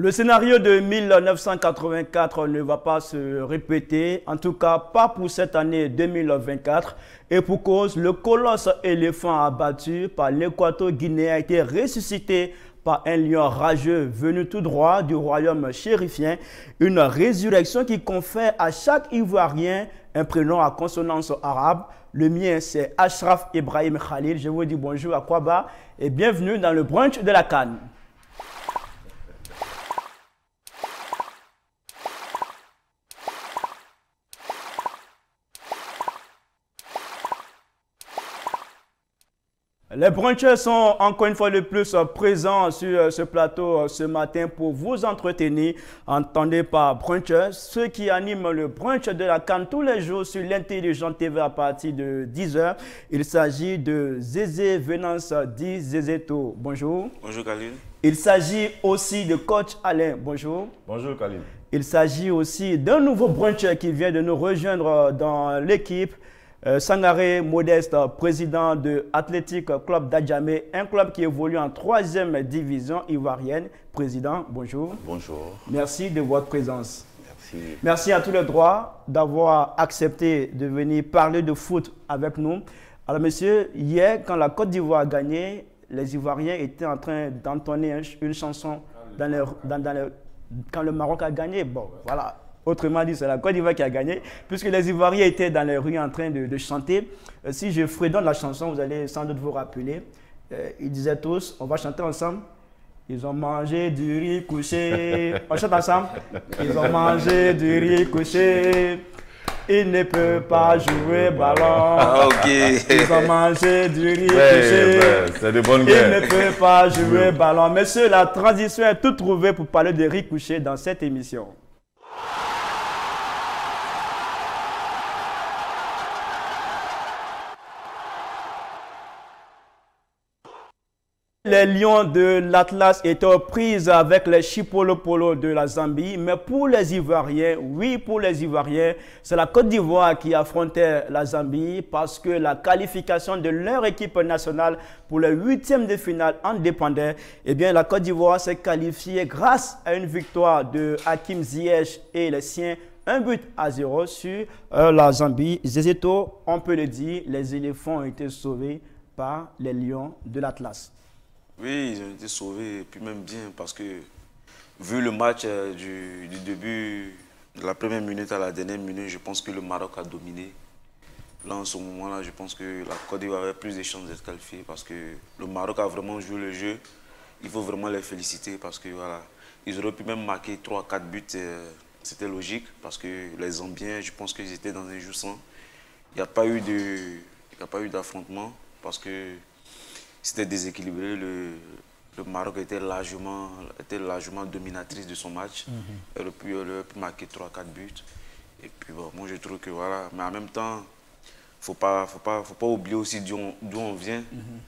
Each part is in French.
Le scénario de 1984 ne va pas se répéter, en tout cas pas pour cette année 2024. Et pour cause, le colosse éléphant abattu par l'équato-guinéen a été ressuscité par un lion rageux venu tout droit du royaume chérifien. Une résurrection qui confère à chaque Ivoirien un prénom à consonance arabe. Le mien, c'est Ashraf Ibrahim Khalil. Je vous dis bonjour à Kwaba et bienvenue dans le brunch de la CAN. Les brunchers sont encore une fois de plus présents sur ce plateau ce matin pour vous entretenir. Entendez par brunchers, ceux qui animent le brunch de la CAN tous les jours sur l'Intelligent TV à partir de 10h. Il s'agit de Zézé Venance dit Zézéto. Bonjour. Bonjour Khalil. Il s'agit aussi de coach Alain. Bonjour. Bonjour Khalil. Il s'agit aussi d'un nouveau bruncher qui vient de nous rejoindre dans l'équipe. Sangaré Modeste, président de Athletic Club d'Adjamé, un club qui évolue en 3e division ivoirienne. Président, bonjour. Bonjour. Merci de votre présence. Merci. Merci à tous les trois d'avoir accepté de venir parler de foot avec nous. Alors monsieur, hier, quand la Côte d'Ivoire a gagné, les Ivoiriens étaient en train d'entonner une chanson quand le Maroc a gagné. Bon, voilà. Autrement dit, c'est la Côte d'Ivoire qui a gagné, puisque les Ivoiriens étaient dans les rues en train de chanter. Si je fredonne la chanson, vous allez sans doute vous rappeler. Ils disaient tous, on va chanter ensemble. Ils ont mangé du riz couché. On chante ensemble. Ils ont mangé du riz couché. Ils ne peuvent pas jouer ballon. Ils ont mangé du riz couché. C'est de bonnes Ils guerres. ne peuvent pas jouer ballon. Messieurs, la transition est toute trouvée pour parler de riz couché dans cette émission. Les Lions de l'Atlas étaient aux prises avec les Chipolopolo de la Zambie, mais pour les Ivoiriens, oui, pour les Ivoiriens, c'est la Côte d'Ivoire qui affrontait la Zambie parce que la qualification de leur équipe nationale pour le 8e de finale en dépendait. Eh bien, la Côte d'Ivoire s'est qualifiée grâce à une victoire de Hakim Ziyech et les siens. 1-0 sur la Zambie. Zézéto, on peut le dire, les éléphants ont été sauvés par les Lions de l'Atlas. Oui, ils ont été sauvés, et puis même bien, parce que vu le match du début, de la première minute à la dernière minute, je pense que le Maroc a dominé. Là, en ce moment-là, je pense que la Côte d'Ivoire avait plus de chances d'être qualifiée, parce que le Maroc a vraiment joué le jeu. Il faut vraiment les féliciter, parce que voilà, ils auraient pu même marquer 3-4 buts, c'était logique, parce que les Zambiens, je pense qu'ils étaient dans un jeu sans. Il n'y a pas eu d'affrontement, parce que c'était déséquilibré. Le Maroc était largement dominatrice de son match. Elle aurait pu marquer 3-4 buts. Et puis bon, moi je trouve que voilà. Mais en même temps, faut pas oublier aussi d'où on vient.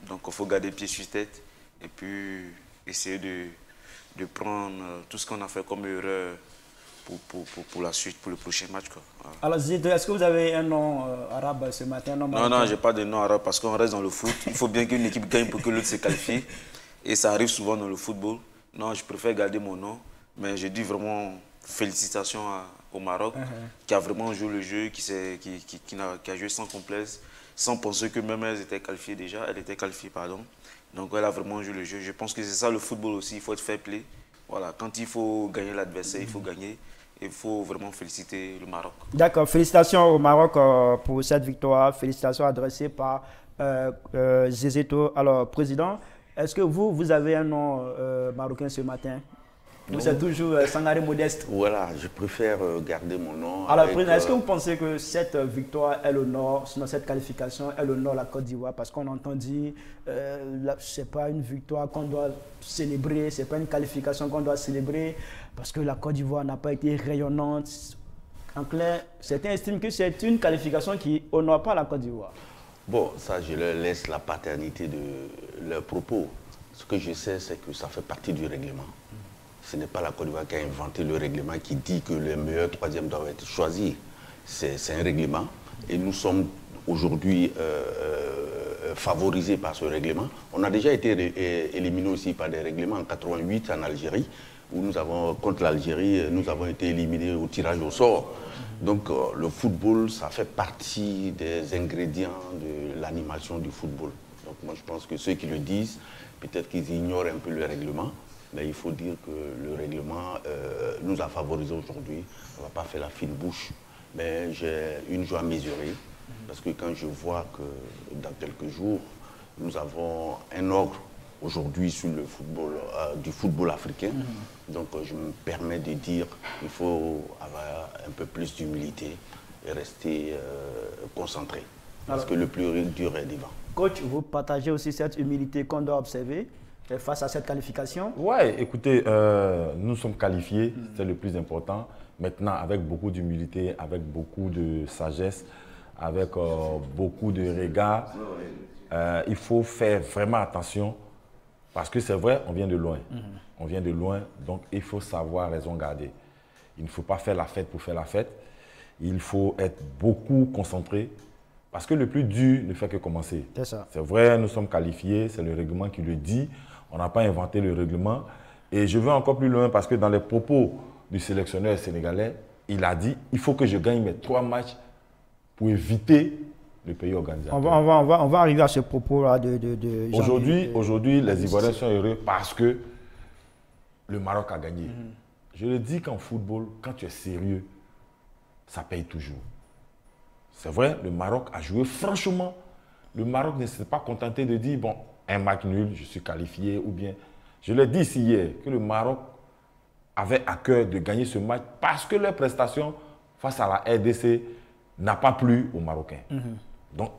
Donc il faut garder pied sur tête. Et puis essayer de prendre tout ce qu'on a fait comme erreur pour la suite, pour le prochain match, quoi. Voilà. Alors Zézéto, est-ce que vous avez un nom arabe ce matin? Non, je n'ai pas de nom arabe parce qu'on reste dans le foot. Il faut bien qu'une équipe gagne pour que l'autre se qualifie. Et ça arrive souvent dans le football. Non, je préfère garder mon nom. Mais je dis vraiment félicitations au Maroc, qui a vraiment joué le jeu, qui a joué sans complexe, sans penser que même elles étaient qualifiées déjà. Elle était qualifiée, pardon. Donc elle a vraiment joué le jeu. Je pense que c'est ça le football aussi. Il faut être fair play. Voilà, quand il faut gagner l'adversaire, il faut gagner. Il faut vraiment féliciter le Maroc. D'accord, félicitations au Maroc pour cette victoire. Félicitations adressées par Zézéto. Alors, Président, est-ce que vous avez un nom marocain ce matin? Vous êtes toujours Sangaré Modeste. Voilà, je préfère garder mon nom. Alors, Président, est-ce que vous pensez que cette victoire est l'honneur, sinon cette qualification est l'honneur la Côte d'Ivoire? Parce qu'on entend dire ce n'est pas une victoire qu'on doit célébrer, ce n'est pas une qualification qu'on doit célébrer, parce que la Côte d'Ivoire n'a pas été rayonnante. En clair, certains estiment que c'est une qualification qui honore pas la Côte d'Ivoire. Bon, ça, je leur laisse la paternité de leurs propos. Ce que je sais, c'est que ça fait partie du règlement. Ce n'est pas la Côte d'Ivoire qui a inventé le règlement qui dit que le meilleur troisième doit être choisi. C'est un règlement et nous sommes aujourd'hui favorisés par ce règlement. On a déjà été éliminés aussi par des règlements en 88 en Algérie. où nous avons, contre l'Algérie, nous avons été éliminés au tirage au sort. Donc le football, ça fait partie des ingrédients de l'animation du football. Donc moi je pense que ceux qui le disent, peut-être qu'ils ignorent un peu le règlement, mais il faut dire que le règlement nous a favorisés aujourd'hui. On ne va pas faire la fine bouche, mais j'ai une joie mesurée, parce que quand je vois que dans quelques jours, nous avons un ordre aujourd'hui sur le football, du football africain. Donc je me permets de dire qu'il faut avoir un peu plus d'humilité et rester concentré. Parce que le plus dur est devant. Coach, vous partagez aussi cette humilité qu'on doit observer face à cette qualification? Oui, écoutez, nous sommes qualifiés, c'est le plus important. Maintenant, avec beaucoup d'humilité, avec beaucoup de sagesse, avec beaucoup de regard, il faut faire vraiment attention. Parce que c'est vrai, on vient de loin. On vient de loin, donc il faut savoir raison garder. Il ne faut pas faire la fête pour faire la fête. Il faut être beaucoup concentré. Parce que le plus dur ne fait que commencer. C'est ça. C'est vrai, nous sommes qualifiés, c'est le règlement qui le dit. On n'a pas inventé le règlement. Et je vais encore plus loin parce que dans les propos du sélectionneur sénégalais, il a dit il faut que je gagne mes 3 matchs pour éviter le pays organisateur. On va arriver à ce propos-là de Aujourd'hui, les Ivoiriens sont heureux parce que le Maroc a gagné. Je le dis qu'en football, quand tu es sérieux, ça paye toujours. C'est vrai, le Maroc a joué franchement. Le Maroc ne s'est pas contenté de dire, bon, un match nul, je suis qualifié, ou bien... Je l'ai dit ici hier, que le Maroc avait à cœur de gagner ce match parce que leur prestation face à la RDC n'a pas plu aux Marocains. Donc,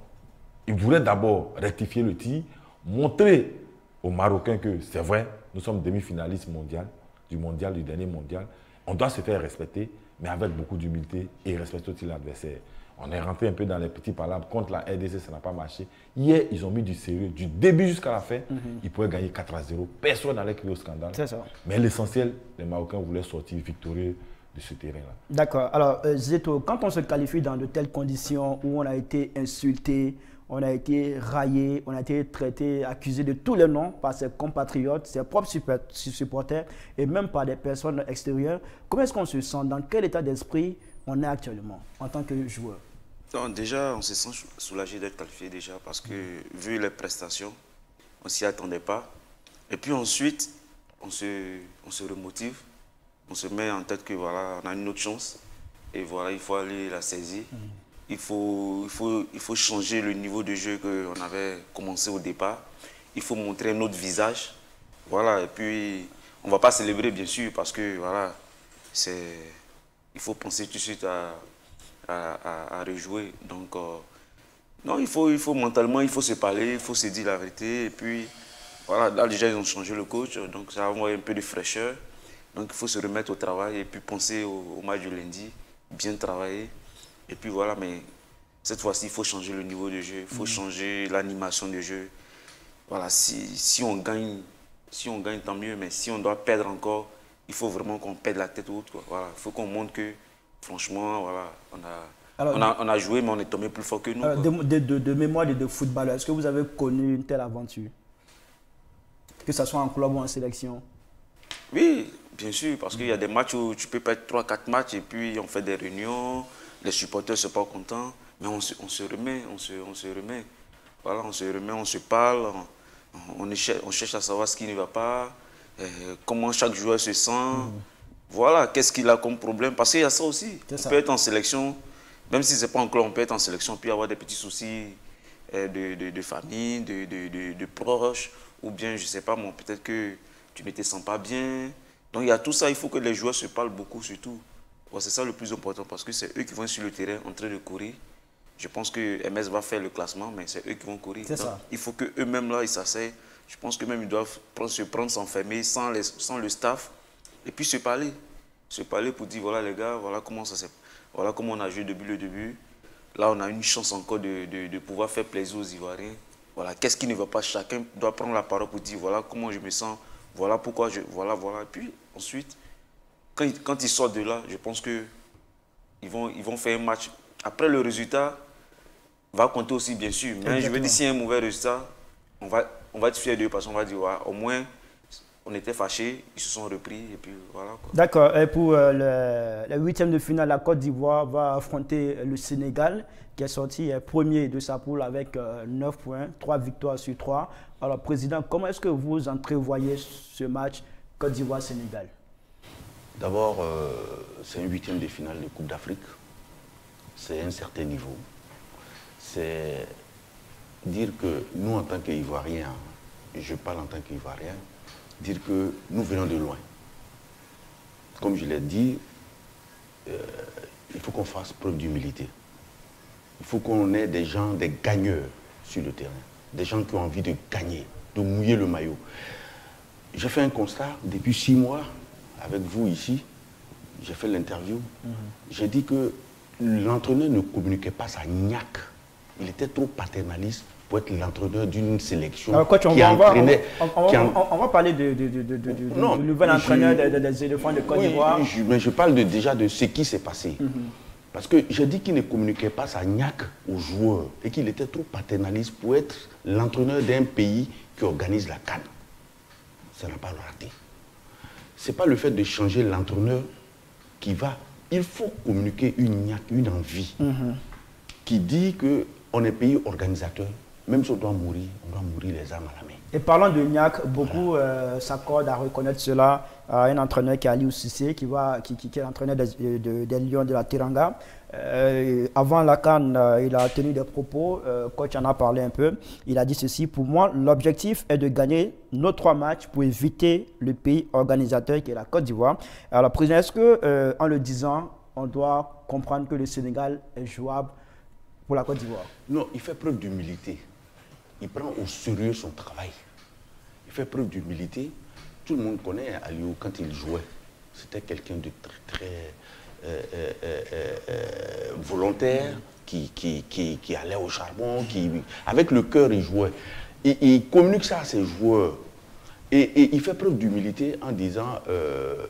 ils voulaient d'abord rectifier le tir, montrer aux Marocains que c'est vrai, nous sommes demi-finalistes mondial, du dernier mondial. On doit se faire respecter, mais avec beaucoup d'humilité et respecter aussi l'adversaire. On est rentré un peu dans les petits palabres. Contre la RDC, ça n'a pas marché. Hier, ils ont mis du sérieux. Du début jusqu'à la fin, ils pouvaient gagner 4-0. Personne n'allait crier au scandale. C'est ça. Mais l'essentiel, les Marocains voulaient sortir victorieux de ce terrain-là. D'accord. Alors, Zeto, quand on se qualifie dans de telles conditions où on a été insulté, on a été raillé, on a été traité, accusé de tous les noms par ses compatriotes, ses propres supporters et même par des personnes extérieures, comment est-ce qu'on se sent? Dans quel état d'esprit on est actuellement en tant que joueur? Donc, déjà, on se sent soulagé d'être qualifié déjà parce que vu les prestations, on ne s'y attendait pas. Et puis ensuite, on se remotive, on se met en tête que voilà, on a une autre chance et voilà, il faut aller la saisir. Il faut changer le niveau de jeu qu'on avait commencé au départ. Il faut montrer un autre visage. Voilà, et puis on ne va pas célébrer bien sûr parce que voilà, il faut penser tout de suite à rejouer. Donc, non, il faut mentalement, il faut se parler, il faut se dire la vérité. Et puis, voilà, là déjà, ils ont changé le coach, donc ça va envoyer un peu de fraîcheur. Donc, il faut se remettre au travail et puis penser au match du lundi, bien travailler. Et puis voilà, mais cette fois-ci, il faut changer le niveau de jeu, il faut changer l'animation de jeu. Voilà, si on gagne, tant mieux, mais si on doit perdre encore, il faut vraiment qu'on perde la tête haute, quoi. Voilà, il faut qu'on montre que, franchement, voilà, on a joué, mais on est tombé plus fort que nous. Alors, de mémoire de footballeur, est-ce que vous avez connu une telle aventure? Que ce soit en club ou en sélection? Oui, bien sûr, parce qu'il y a des matchs où tu peux perdre 3-4 matchs et puis on fait des réunions, les supporters ne sont pas contents, mais on se remet. Voilà, on se remet, on se parle, on cherche à savoir ce qui ne va pas, comment chaque joueur se sent. Voilà, qu'est-ce qu'il a comme problème. Parce qu'il y a ça aussi. On peut être en sélection, même si ce n'est pas en club, on peut être en sélection, puis avoir des petits soucis de famille, de proches, ou bien, je ne sais pas, moi, peut-être que tu ne te sens pas bien. Donc, il y a tout ça, il faut que les joueurs se parlent beaucoup, surtout. Ouais, c'est ça le plus important, parce que c'est eux qui vont sur le terrain en train de courir. Je pense que MS va faire le classement, mais c'est eux qui vont courir. Donc, il faut qu'eux-mêmes, là, ils s'asseyent. Je pense qu'eux-mêmes, ils doivent s'enfermer sans le staff, et puis se parler. Se parler pour dire, voilà les gars, voilà comment on a joué depuis le début. Là, on a une chance encore de pouvoir faire plaisir aux Ivoiriens. Voilà, qu'est-ce qui ne va pas? Chacun doit prendre la parole pour dire, voilà comment je me sens, voilà pourquoi voilà. Et puis, ensuite, quand ils sortent de là, je pense qu'ils vont faire un match. Après, le résultat va compter aussi, bien sûr. Mais je veux dire, s'il y a un mauvais résultat, on va être fiers d'eux parce qu'on va dire, ouais, au moins, on était fâchés, ils se sont repris et puis voilà. D'accord. Et pour le 8e de finale, la Côte d'Ivoire va affronter le Sénégal, qui est sorti premier de sa poule avec 9 points, 3 victoires sur 3. Alors, Président, comment est-ce que vous entrevoyez ce match Côte d'Ivoire-Sénégal? D'abord, c'est un 8e de finale de Coupe d'Afrique. C'est un certain niveau. C'est dire que nous, en tant qu'Ivoiriens, je parle en tant qu'Ivoirien, dire que nous venons de loin. Comme je l'ai dit, il faut qu'on fasse preuve d'humilité. Il faut qu'on ait des gens, des gagneurs sur le terrain. Des gens qui ont envie de gagner, de mouiller le maillot. J'ai fait un constat depuis 6 mois avec vous ici. J'ai fait l'interview. J'ai dit que l'entraîneur ne communiquait pas sa niaque. Il était trop paternaliste pour être l'entraîneur d'une sélection. Alors, coach, qui entraînait... On va parler du nouvel entraîneur des éléphants de Côte d'Ivoire. Mais je parle déjà de ce qui s'est passé. Parce que j'ai dit qu'il ne communiquait pas sa niaque aux joueurs et qu'il était trop paternaliste pour être l'entraîneur d'un pays qui organise la CAN. Ça n'a pas raté. Ce n'est pas le fait de changer l'entraîneur qui va. Il faut communiquer une niaque, une envie qui dit qu'on est pays organisateur. Même si on doit mourir les armes à la main. Et parlant de niaque, beaucoup s'accordent à reconnaître cela à un entraîneur qui est Aliou Cissé, qui est l'entraîneur des Lions de la Teranga. Avant la CAN, il a tenu des propos, coach en a parlé un peu. Il a dit ceci: pour moi, l'objectif est de gagner nos 3 matchs pour éviter le pays organisateur qui est la Côte d'Ivoire. Alors, président, est-ce qu'en le disant, on doit comprendre que le Sénégal est jouable pour la Côte d'Ivoire? Non, il fait preuve d'humilité. Il prend au sérieux son travail. Il fait preuve d'humilité. Tout le monde connaît Aliou quand il jouait. C'était quelqu'un de très volontaire, qui allait au charbon, avec le cœur il jouait. Et il communique ça à ses joueurs. Et il fait preuve d'humilité en disant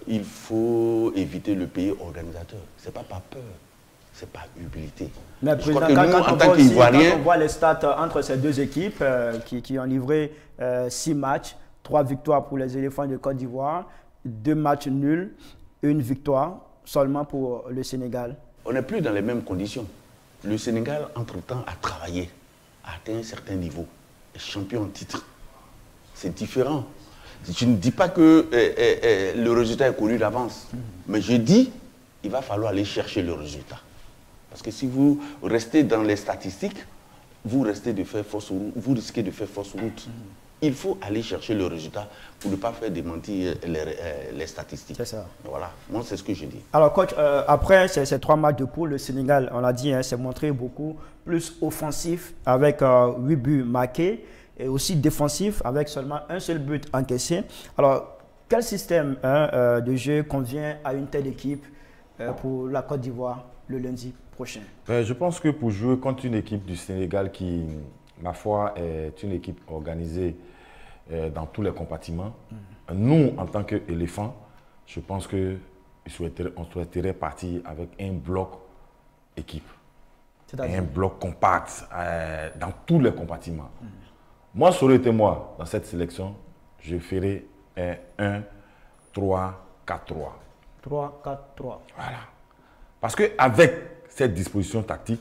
il faut éviter le pays organisateur. Ce n'est pas par peur. C'est pas humilité. Mais je président, crois que nous, en tant qu'Ivoiriens, quand on voit les stats entre ces deux équipes qui ont livré 6 matchs, 3 victoires pour les éléphants de Côte d'Ivoire, 2 matchs nuls, 1 victoire seulement pour le Sénégal. On n'est plus dans les mêmes conditions. Le Sénégal, entre-temps, a travaillé, a atteint un certain niveau, est champion en titre. C'est différent. Je ne dis pas que le résultat est connu d'avance, mais je dis qu'il va falloir aller chercher le résultat. Parce que si vous restez dans les statistiques, vous risquez de faire fausse route. Il faut aller chercher le résultat pour ne pas faire démentir les statistiques. C'est ça. Voilà, moi c'est ce que je dis. Alors coach, après ces 3 matchs de poule, le Sénégal, on l'a dit, s'est montré beaucoup plus offensif avec 8 buts marqués et aussi défensif avec seulement un seul but encaissé. Alors, quel système de jeu convient à une telle équipe pour la Côte d'Ivoire le lundi prochain? Je pense que pour jouer contre une équipe du Sénégal qui, ma foi, est une équipe organisée dans tous les compartiments, nous, en tant qu'éléphants, je pense qu'on souhaiterait partir avec un bloc équipe. Un bloc compact dans tous les compartiments. Moi, ça aurait été moi, dans cette sélection, je ferais un 3-4-3. 3-4-3. Voilà. Parce qu'avec cette disposition tactique,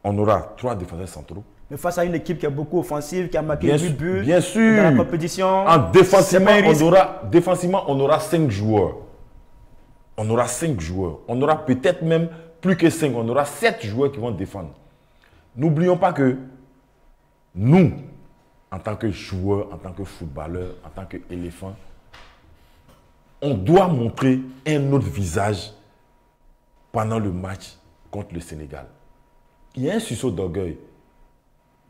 on aura 3 défenseurs centraux. Mais face à une équipe qui est beaucoup offensive, qui a marqué 8 buts bien sûr, dans la compétition, défensivement, on aura 5 joueurs. On aura 5 joueurs. On aura peut-être même plus que 5. On aura 7 joueurs qui vont défendre. N'oublions pas que nous, en tant que joueurs, en tant que footballeurs, en tant qu'éléphants, on doit montrer un autre visage pendant le match contre le Sénégal. Il y a un sursaut d'orgueil.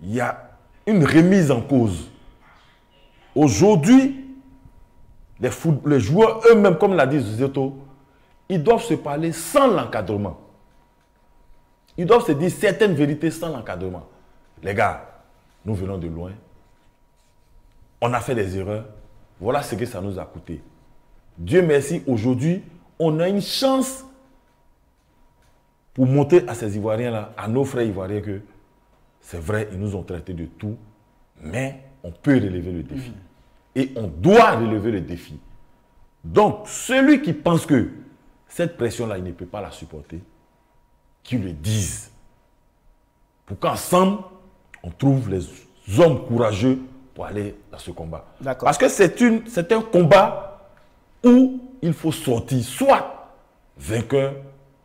Il y a une remise en cause. Aujourd'hui, les joueurs eux-mêmes, comme l'a dit Zéto, ils doivent se parler sans l'encadrement. Ils doivent se dire certaines vérités sans l'encadrement. Les gars, nous venons de loin. On a fait des erreurs. Voilà ce que ça nous a coûté. Dieu merci, aujourd'hui, on a une chance pour montrer à ces Ivoiriens-là, à nos frères Ivoiriens, que c'est vrai, ils nous ont traités de tout, mais on peut relever le défi. Et on doit relever le défi. Donc, celui qui pense que cette pression-là, il ne peut pas la supporter, qu'il le dise. Pour qu'ensemble, on trouve les hommes courageux pour aller dans ce combat. Parce que c'est un combat où il faut sortir soit vainqueur,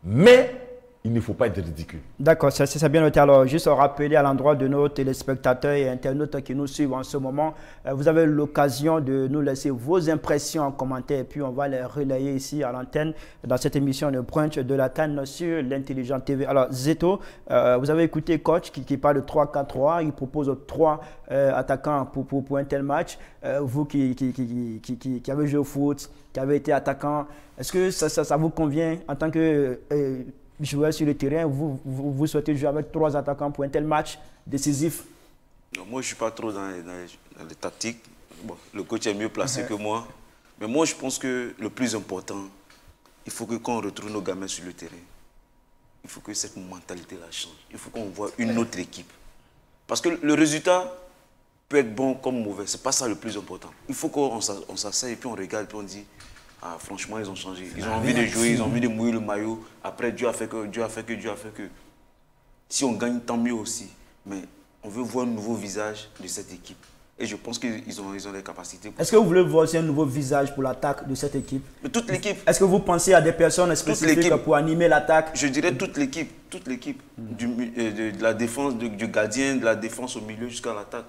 mais il ne faut pas être ridicule. D'accord, c'est bien noté. Alors, juste rappeler à l'endroit de nos téléspectateurs et internautes qui nous suivent en ce moment, vous avez l'occasion de nous laisser vos impressions en commentaire et puis on va les relayer ici à l'antenne dans cette émission de Brunch de la CAN sur l'Intelligent TV. Alors, Zeto, vous avez écouté coach qui parle de 3-4-3, il propose 3 attaquants pour un tel match. Vous qui avez joué au foot, qui avez été attaquant, est-ce que ça vous convient en tant que joueur sur le terrain, vous souhaitez jouer avec 3 attaquants pour un tel match décisif? Non, moi, je ne suis pas trop dans les tactiques. Bon, le coach est mieux placé que moi. Mais moi, je pense que le plus important, il faut que quand on retrouve nos gamins sur le terrain, il faut que cette mentalité-là change. Il faut qu'on voit une autre équipe. Parce que le résultat peut être bon comme mauvais. Ce n'est pas ça le plus important. Il faut qu'on s'asseye et puis on regarde et puis on dit... Ah, franchement, ils ont changé. Ils ont envie de jouer, ils ont envie de mouiller le maillot. Après, Dieu a fait que. Si on gagne, tant mieux aussi. Mais on veut voir un nouveau visage de cette équipe. Et je pense qu'ils ont les capacités. Est-ce que vous voulez voir aussi un nouveau visage pour l'attaque de cette équipe? Mais toute l'équipe. Est-ce que vous pensez à des personnes spécifiques pour animer l'attaque? Je dirais toute l'équipe. Toute l'équipe. De la défense, du gardien, de la défense au milieu jusqu'à l'attaque.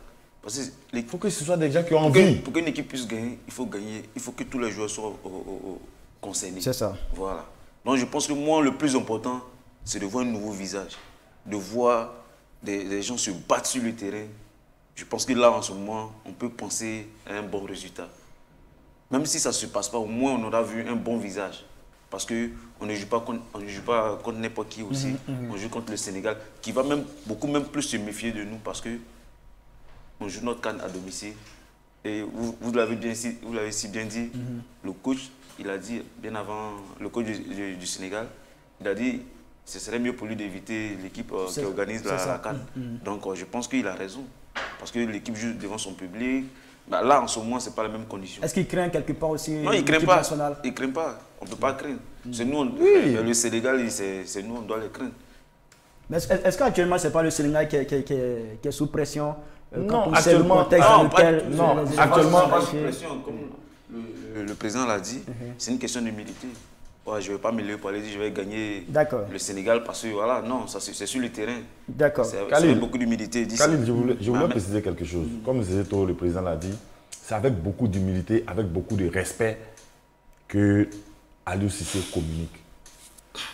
Il faut que ce soit des gens qui ont envie. Pour qu'une équipe puisse gagner, il faut gagner. Il faut que tous les joueurs soient concernés. C'est ça. Voilà. Donc je pense que moi, le plus important, c'est de voir un nouveau visage. De voir des gens se battre sur le terrain. Je pense que là, en ce moment, on peut penser à un bon résultat. Même si ça ne se passe pas, au moins on aura vu un bon visage. Parce qu'on ne joue pas contre n'importe qui aussi. On joue contre le Sénégal, qui va beaucoup plus se méfier de nous parce que on joue notre CAN à domicile. Et vous l'avez si bien dit, le coach, il a dit, bien avant, le coach du Sénégal, il a dit ce serait mieux pour lui d'éviter l'équipe qui organise la CAN. Donc je pense qu'il a raison. Parce que l'équipe joue devant son public. Bah, là, en ce moment, ce n'est pas la même condition. Est-ce qu'il craint quelque part aussi? Non, il ne craint pas. Il ne craint pas. On ne peut pas craindre. C'est nous, le Sénégal, c'est nous, on doit les craindre. Mais est-ce qu'actuellement, ce n'est pas le Sénégal qui est sous pression? Non, actuellement, actuellement, pas sous pression. Comme le président l'a dit, c'est une question d'humilité. Ouais, je ne vais pas me lever pour aller dire je vais gagner le Sénégal parce que voilà, non, c'est sur le terrain. D'accord. C'est avec beaucoup d'humilité. Khalid, je voulais préciser quelque chose. Comme Zeto, le président l'a dit, c'est avec beaucoup d'humilité, avec beaucoup de respect que Aliou Cissé communique.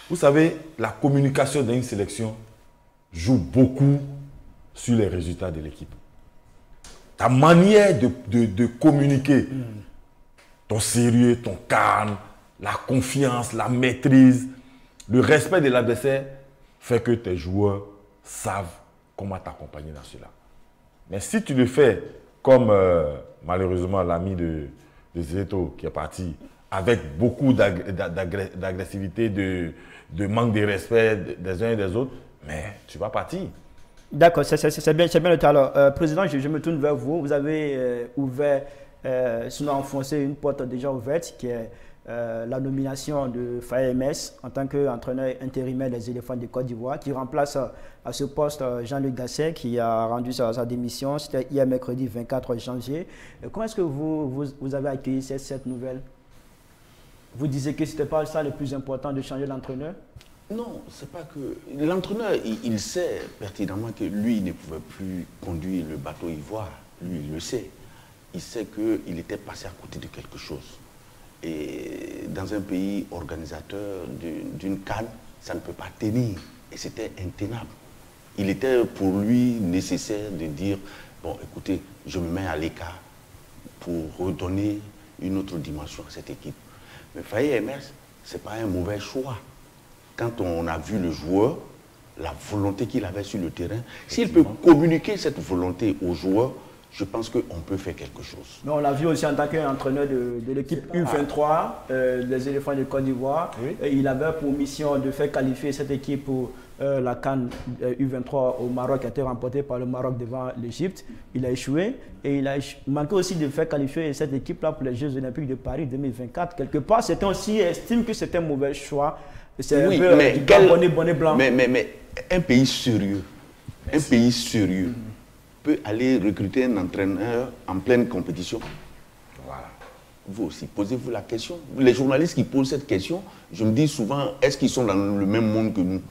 Vous savez, la communication d'une sélection joue beaucoup sur les résultats de l'équipe. Ta manière de communiquer, ton sérieux, ton calme, la confiance, la maîtrise, le respect de l'adversaire fait que tes joueurs savent comment t'accompagner dans cela. Mais si tu le fais comme malheureusement l'ami de Zeto qui est parti, avec beaucoup d'agressivité, de manque de respect des uns et des autres, mais tu vas partir. D'accord, c'est bien noté. Alors, Président, je me tourne vers vous. Vous avez sinon enfoncé une porte déjà ouverte qui est la nomination de Faye MS en tant qu'entraîneur intérimaire des éléphants de Côte d'Ivoire, qui remplace à ce poste Jean-Luc Gasset, qui a rendu sa démission. C'était hier mercredi 24 janvier. Comment est-ce que vous avez accueilli cette nouvelle? Vous disiez que ce n'était pas ça le plus important de changer l'entraîneur? Non, c'est pas que... L'entraîneur, il sait pertinemment que lui, il ne pouvait plus conduire le bateau Ivoire. Lui, il le sait. Il sait qu'il était passé à côté de quelque chose. Et dans un pays organisateur d'une CAN, ça ne peut pas tenir. Et c'était intenable. Il était pour lui nécessaire de dire, bon, écoutez, je me mets à l'écart pour redonner une autre dimension à cette équipe. Mais Faye MS, ce n'est pas un mauvais choix. Quand on a vu le joueur, la volonté qu'il avait sur le terrain, s'il peut communiquer cette volonté aux joueurs, je pense qu'on peut faire quelque chose. Mais on l'a vu aussi en tant qu'entraîneur de l'équipe U23, des éléphants de Côte d'Ivoire. Oui. Il avait pour mission de faire qualifier cette équipe pour la CAN U23 au Maroc, qui a été remportée par le Maroc devant l'Égypte. Il a échoué et il a manqué aussi de faire qualifier cette équipe-là pour les Jeux Olympiques de Paris 2024. Quelque part, c'était aussi, estime que c'était un mauvais choix. C'est oui, un peu mais bonnet blanc. Mais un pays sérieux, peut aller recruter un entraîneur en pleine compétition. Voilà. Vous aussi, posez-vous la question. Les journalistes qui posent cette question, je me dis souvent, est-ce qu'ils sont dans le même monde que nous?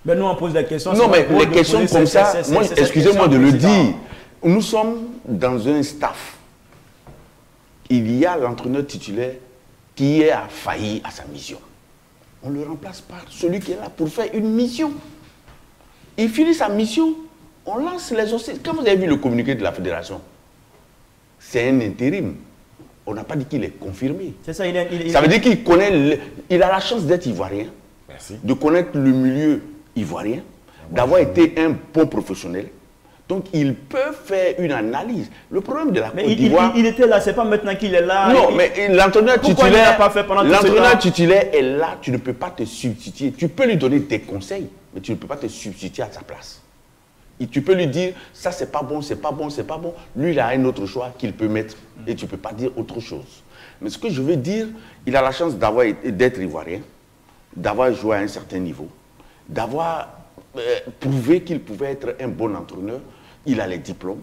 Mais nous, on pose des questions. Non, mais les questions comme ça, excusez-moi de le dire, nous sommes dans un staff. Il y a l'entraîneur titulaire qui a failli à sa mission. On le remplace par celui qui est là pour faire une mission. Il finit sa mission. On lance les aussi. Quand vous avez vu le communiqué de la fédération, c'est un intérim. On n'a pas dit qu'il est confirmé. C'est ça, ça veut dire qu'il connaît, il a la chance d'être ivoirien, de connaître le milieu ivoirien, d'avoir été un bon professionnel. Donc il peut faire une analyse. Le problème de la Côte d'Ivoire... Il était là, c'est pas maintenant qu'il est là. Non, mais l'entraîneur titulaire est là, tu ne peux pas te substituer. Tu peux lui donner des conseils, mais tu ne peux pas te substituer à sa place. Et tu peux lui dire, ça c'est pas bon, c'est pas bon, c'est pas bon. Lui, il a un autre choix qu'il peut mettre et tu ne peux pas dire autre chose. Mais ce que je veux dire, il a la chance d'être ivoirien, d'avoir joué à un certain niveau, d'avoir prouvé qu'il pouvait être un bon entraîneur. Il a les diplômes,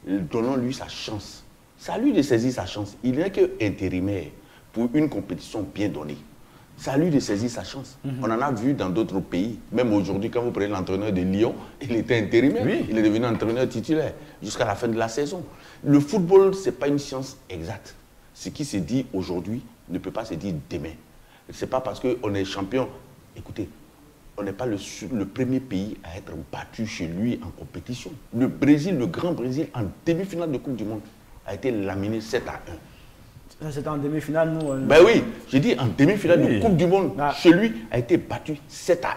donnons-lui sa chance. C'est à lui de saisir sa chance. Il n'est que intérimaire pour une compétition bien donnée. C'est à lui de saisir sa chance. On en a vu dans d'autres pays. Même aujourd'hui, quand vous prenez l'entraîneur de Lyon, il était intérimaire. Oui. Il est devenu entraîneur titulaire jusqu'à la fin de la saison. Le football, ce n'est pas une science exacte. Ce qui se dit aujourd'hui ne peut pas se dire demain. Ce n'est pas parce qu'on est champion. Écoutez, on n'est pas le premier pays à être battu chez lui en compétition. Le Brésil, le grand Brésil, en demi-finale de Coupe du Monde, a été laminé 7-1. Ça, c'était en demi-finale, nous. Ben oui, j'ai dit en demi-finale de Coupe du Monde, chez lui, a été battu 7-1.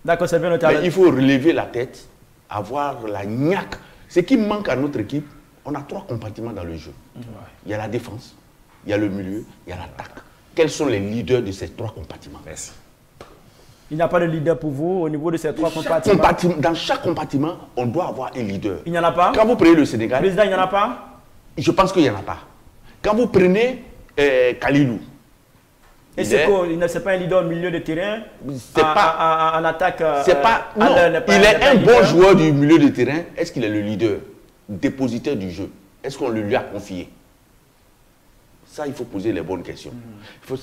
D'accord, c'est bien noté. Mais il faut relever la tête, avoir la niaque. Ce qui manque à notre équipe, on a 3 compartiments dans le jeu. Il y a la défense, il y a le milieu, il y a l'attaque. Quels sont les leaders de ces 3 compartiments? Merci. Il n'y a pas de leader pour vous au niveau de ces 3 compartiments? Dans chaque compartiment, on doit avoir un leader. Il n'y en a pas? Quand vous prenez le Sénégal... Président, il n'y en a pas? Je pense qu'il n'y en a pas. Quand vous prenez Kalilou... Et c'est quoi? Il n'est pas un leader au milieu de terrain? C'est pas... En attaque... C'est pas... Non, il est un bon joueur du milieu de terrain. Est-ce qu'il est le leader? Dépositaire du jeu? Est-ce qu'on le lui a confié? Ça, il faut poser les bonnes questions.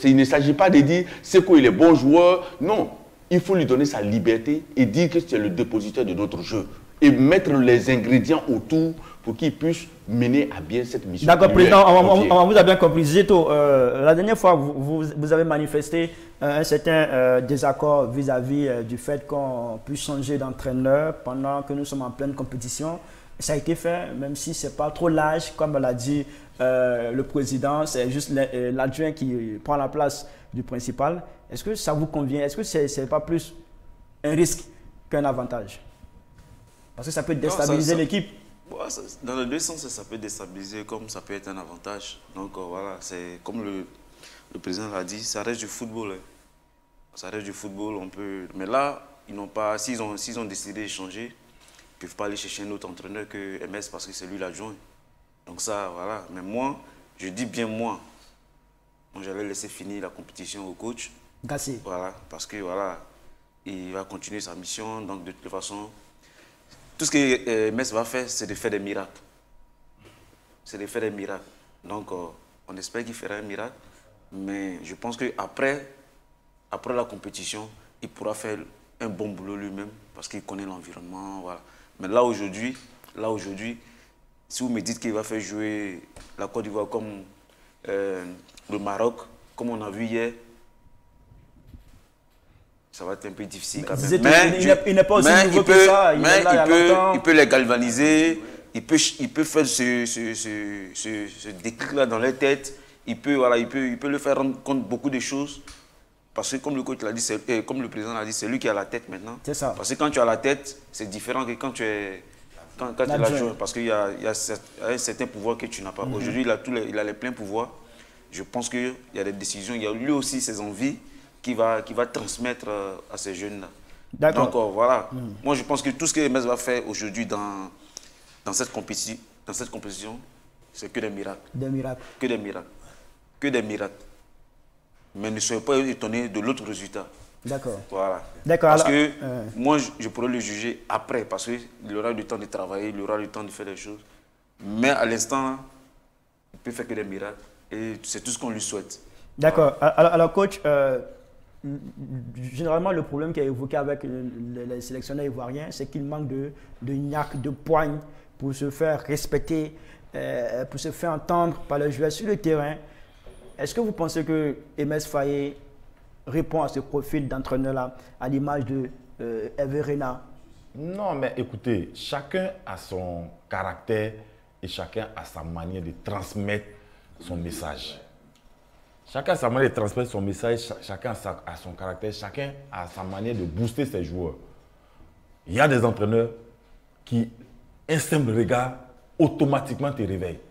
Il ne s'agit pas de dire c'est quoi, il est bon joueur. Non, il faut lui donner sa liberté et dire que c'est le dépositaire de notre jeu. Et mettre les ingrédients autour pour qu'il puisse mener à bien cette mission. D'accord, Président, on vous a bien compris. Zito, la dernière fois, vous avez manifesté un certain désaccord vis-à-vis du fait qu'on puisse changer d'entraîneur pendant que nous sommes en pleine compétition. Ça a été fait, même si ce n'est pas trop large, comme l'a dit le président, c'est juste l'adjoint qui prend la place du principal. Est-ce que ça vous convient? Est-ce que ce n'est pas plus un risque qu'un avantage? Parce que ça peut déstabiliser l'équipe. Dans les deux sens, ça peut déstabiliser comme ça peut être un avantage. Donc voilà, c'est comme le président l'a dit, ça reste du football. Hein. Ça reste du football, on peut... Mais là, ils n'ont pas... S'ils ont décidé de changer, ils ne peuvent pas aller chercher un autre entraîneur que MS parce que c'est lui l'adjoint. Donc ça, voilà. Mais moi, je dis bien moi. J'allais laisser finir la compétition au coach. Gassé. Voilà, parce que voilà, il va continuer sa mission. Donc de toute façon, tout ce que MS va faire, c'est de faire des miracles. C'est de faire des miracles. Donc on espère qu'il fera un miracle. Mais je pense qu'après la compétition, il pourra faire un bon boulot lui-même parce qu'il connaît l'environnement. Voilà. Mais là aujourd'hui, si vous me dites qu'il va faire jouer la Côte d'Ivoire comme le Maroc, comme on a vu hier, ça va être un peu difficile quand même. Mais il n'est pas aussi nouveau que ça. Il peut les galvaniser, il peut faire ce déclic-là dans leur tête. Il peut le faire rendre compte de beaucoup de choses. Parce que comme le coach l'a dit, comme le président l'a dit, c'est lui qui a la tête maintenant. C'est ça. Parce que quand tu as la tête, c'est différent que quand tu es quand il a joué, parce qu'il y a un certain pouvoir que tu n'as pas. Aujourd'hui, il a les pleins pouvoirs. Je pense qu'il y a des décisions, il y a lui aussi ses envies qui va transmettre à ces jeunes-là. D'accord. Donc voilà, moi je pense que tout ce que MS va faire aujourd'hui dans cette compétition, c'est que des miracles. Des miracles. Que des miracles. Que des miracles. Mais ne soyez pas étonnés de l'autre résultat. D'accord. Voilà. D'accord. Parce que moi, je pourrais le juger après, parce qu'il aura du temps de travailler, il aura du temps de faire des choses. Mais à l'instant, il peut faire que des miracles. Et c'est tout ce qu'on lui souhaite. D'accord. Alors, coach, généralement, le problème qui est évoqué avec les sélectionneurs ivoiriens, c'est qu'il manque de niaque, de poigne pour se faire respecter, pour se faire entendre par les joueurs sur le terrain. Est-ce que vous pensez que MS Faye répond à ce profil d'entraîneur-là, à l'image de Hervé Renard? Non, mais écoutez, chacun a son caractère et chacun a sa manière de transmettre son message. Chacun a sa manière de transmettre son message, chacun a son caractère, chacun a sa manière de booster ses joueurs. Il y a des entraîneurs qui, un simple regard, automatiquement te réveillent.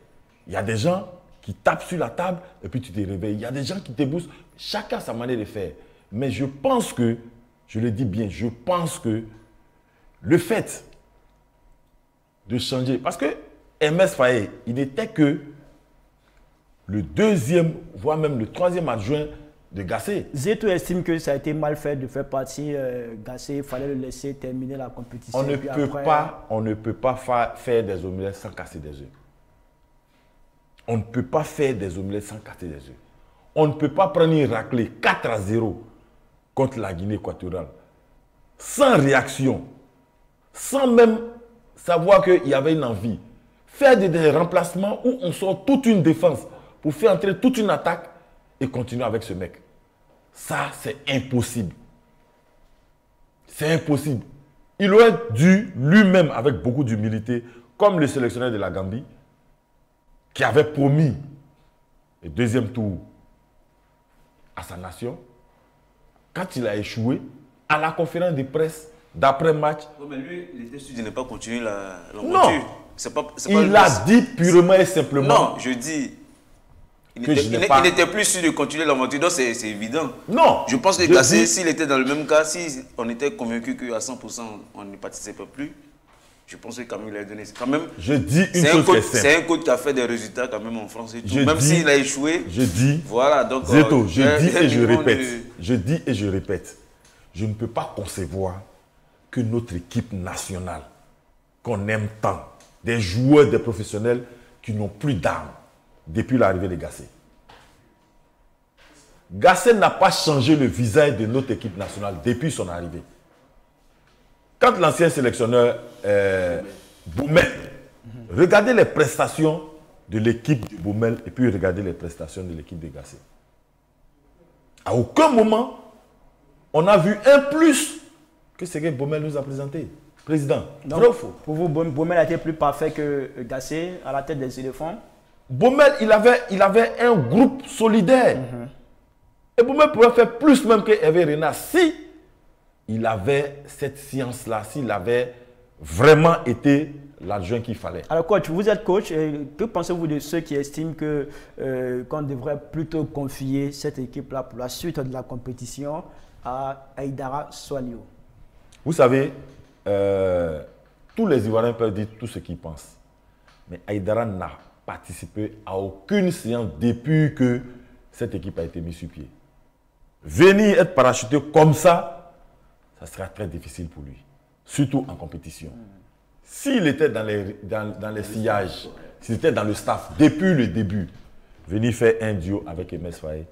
Il y a des gens qui tapent sur la table et puis tu te réveilles. Il y a des gens qui te boostent. Chacun a sa manière de faire. Mais je pense que, je le dis bien, je pense que le fait de changer, parce que MS Faye, il n'était que le deuxième, voire même le troisième adjoint de Gassé. Zeto estime que ça a été mal fait de faire partir Gassé. Il fallait le laisser terminer la compétition. On ne peut pas faire des omelettes sans casser des œufs. On ne peut pas faire des omelettes sans casser des œufs. On ne peut pas prendre une raclée 4-0 contre la Guinée équatoriale sans réaction, sans même savoir qu'il y avait une envie. Faire des remplacements où on sort toute une défense pour faire entrer toute une attaque et continuer avec ce mec. Ça, c'est impossible. C'est impossible. Il aurait dû lui-même, avec beaucoup d'humilité, comme le sélectionneur de la Gambie, qui avait promis le deuxième tour à sa nation, quand il a échoué, à la conférence de presse d'après-match. Non, mais lui, il était sûr de ne pas continuer l'aventure. Non, il a dit purement et simplement. Non, je dis, il n'était plus sûr de continuer l'aventure, donc c'est évident. Non. Je pense que Gassé, s'il était dans le même cas, si on était convaincu qu'à 100% on ne participait plus, je pense que Camille l'a donné. Quand même, je dis une chose qui est simple. C'est un coach qui a fait des résultats quand même en France et tout. Même s'il a échoué. Je dis. Voilà, donc. Zeto, je dis et je répète. Je dis et je répète. Je ne peux pas concevoir que notre équipe nationale, qu'on aime tant, des joueurs, des professionnels qui n'ont plus d'armes depuis l'arrivée de Gassé. Gassé n'a pas changé le visage de notre équipe nationale depuis son arrivée. Quand l'ancien sélectionneur Boumel, regardez les prestations de l'équipe de Boumel et puis regardez les prestations de l'équipe de Gassé. À aucun moment, on a vu un plus que ce que Boumel nous a présenté. Président, donc, vrai ou faux? Pour vous, Boumel a été plus parfait que Gassé à la tête des éléphants? Boumel, il avait un groupe solidaire. Et Boumel pouvait faire plus même que Hervé Renard si il avait cette science-là, s'il avait vraiment été l'adjoint qu'il fallait. Alors coach, vous êtes coach, que pensez-vous de ceux qui estiment qu'on devrait plutôt confier cette équipe-là pour la suite de la compétition à Aïdara Soalio? Vous savez, tous les Ivoiriens peuvent dire tout ce qu'ils pensent. Mais Aïdara n'a participé à aucune séance depuis que cette équipe a été mise sur pied. Venir être parachuté comme ça sera très difficile pour lui, surtout en compétition. S'il était dans les sillages, s'il était dans le staff depuis le début, venir faire un duo avec MS Faye,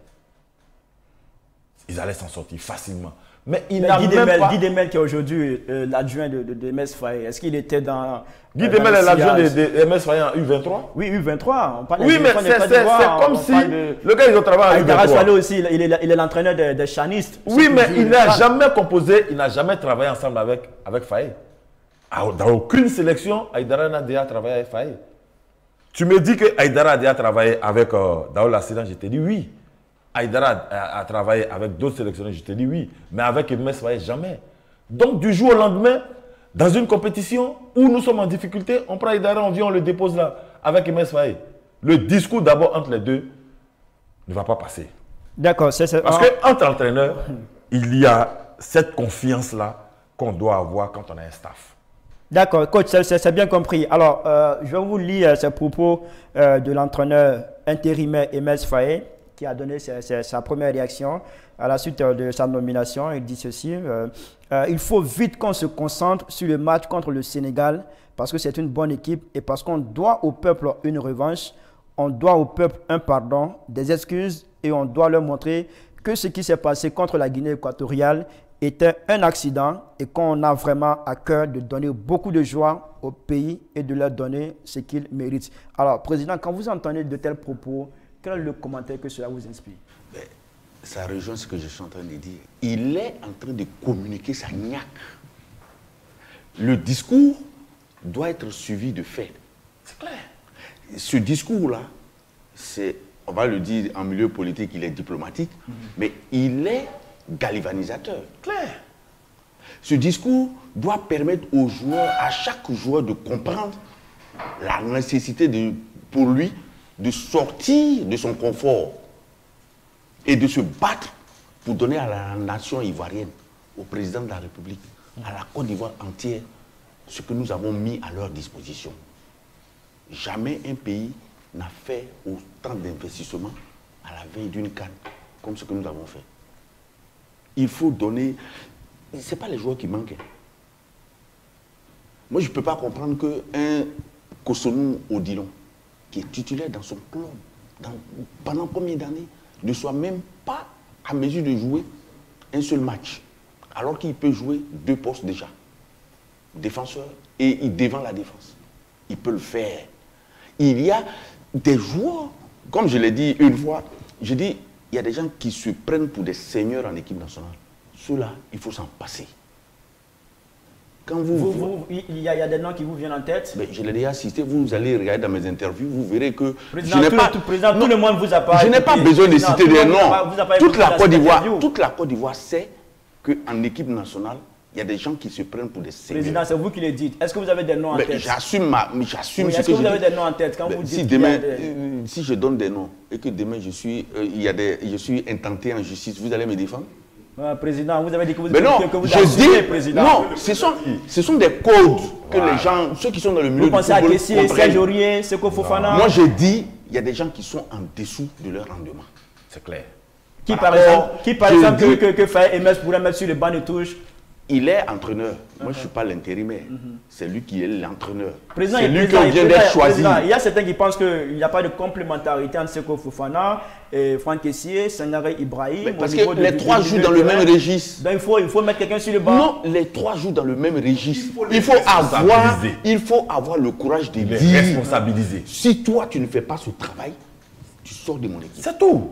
ils allaient s'en sortir facilement. Mais il n'a même pas... Guy Demel qui est aujourd'hui l'adjoint de MS Faye, est-ce qu'il était dans... Guy Demel est l'adjoint de MS Faye en U23? Oui, U23. On parle oui, mais c'est comme si le gars, il travaille en U23. Aïdara Soalio aussi, il est l'entraîneur des chanistes. Oui, mais il n'a jamais composé, il n'a jamais travaillé ensemble avec Faye. Dans aucune sélection, Aïdara n'a déjà travaillé avec Faye. Tu me dis que Aïdara a déjà travaillé avec Daoul Assina, je te dis oui. Aïdara a travaillé avec d'autres sélectionneurs, je te dis oui. Mais avec MS Faye, jamais. Donc, du jour au lendemain, Dans une compétition où nous sommes en difficulté, on prend Aïdara, on vient, on le dépose là, avec Emes Faye. Le discours d'abord entre les deux ne va pas passer. D'accord. Parce qu'entre entraîneurs, il y a cette confiance-là qu'on doit avoir quand on a un staff. D'accord, coach, c'est bien compris. Alors, je vais vous lire ces propos de l'entraîneur intérimaire Emes Faye, qui a donné sa première réaction à la suite de sa nomination. Il dit ceci, il faut vite qu'on se concentre sur le match contre le Sénégal parce que c'est une bonne équipe et parce qu'on doit au peuple une revanche, on doit au peuple un pardon, des excuses et on doit leur montrer que ce qui s'est passé contre la Guinée équatoriale était un accident et qu'on a vraiment à cœur de donner beaucoup de joie au pays et de leur donner ce qu'ils méritent. Alors, Président, quand vous entendez de tels propos, quel est le commentaire que cela vous inspire? Ça rejoint ce que je suis en train de dire. Il est en train de communiquer sa niaque. Le discours doit être suivi de faits. C'est clair. Ce discours-là, on va le dire en milieu politique, il est diplomatique, mais il est galvanisateur. Clair. Ce discours doit permettre aux joueurs, à chaque joueur de comprendre la nécessité pour lui de sortir de son confort et de se battre pour donner à la nation ivoirienne, au président de la République, à la Côte d'Ivoire entière, ce que nous avons mis à leur disposition. Jamais un pays n'a fait autant d'investissements à la veille d'une CAN comme ce que nous avons fait. Il faut donner... Ce n'est pas les joueurs qui manquent. Moi, je ne peux pas comprendre qu'un Kosonou Odilon, qui est titulaire dans son club pendant combien d'années, ne soit même pas à mesure de jouer un seul match, alors qu'il peut jouer 2 postes déjà, défenseur et il défend la défense. Il peut le faire. Il y a des joueurs, comme je l'ai dit une fois, je dis, il y a des gens qui se prennent pour des seigneurs en équipe nationale. Ceux-là, il faut s'en passer. Quand il y a des noms qui vous viennent en tête. Mais je l'ai déjà assisté, vous allez regarder dans mes interviews, vous verrez que Président, tout le monde vous a pas... Je n'ai pas besoin de citer des noms. Toute la Côte d'Ivoire sait qu'en équipe nationale, il y a des gens qui se prennent pour des seigneurs. Président, c'est vous qui le dites. Est-ce que vous avez des noms en tête? J'assume ce que je dis. Est-ce que vous avez des noms en tête quand vous dites si demain, si je donne des noms et que demain je suis intenté en justice, vous allez me défendre? Président, vous avez dit que vous assumez, président. Non, ce sont des codes que les gens, ceux qui sont dans le milieu du football, vous pensez à Kessié, Serge Aurier, Seko Fofana? Moi, je dis, il y a des gens qui sont en dessous de leur rendement. C'est clair. Qui, par exemple, que Faye Emes pourrait mettre sur le banc de touche? Il est entraîneur. Moi, je ne suis pas l'intérimaire. C'est lui qui est l'entraîneur. C'est lui qui vient d'être choisi. Il y a certains qui pensent qu'il n'y a pas de complémentarité entre Seko Fofana, Franck Kessié, Sangaré Ibrahim. Parce que les 3 jouent dans le même registre. Donc il faut mettre quelqu'un sur le banc. Non, les 3 jouent dans le même registre. Il faut avoir le courage de les dire. Responsabiliser. Si toi, tu ne fais pas ce travail, tu sors de mon équipe. C'est tout.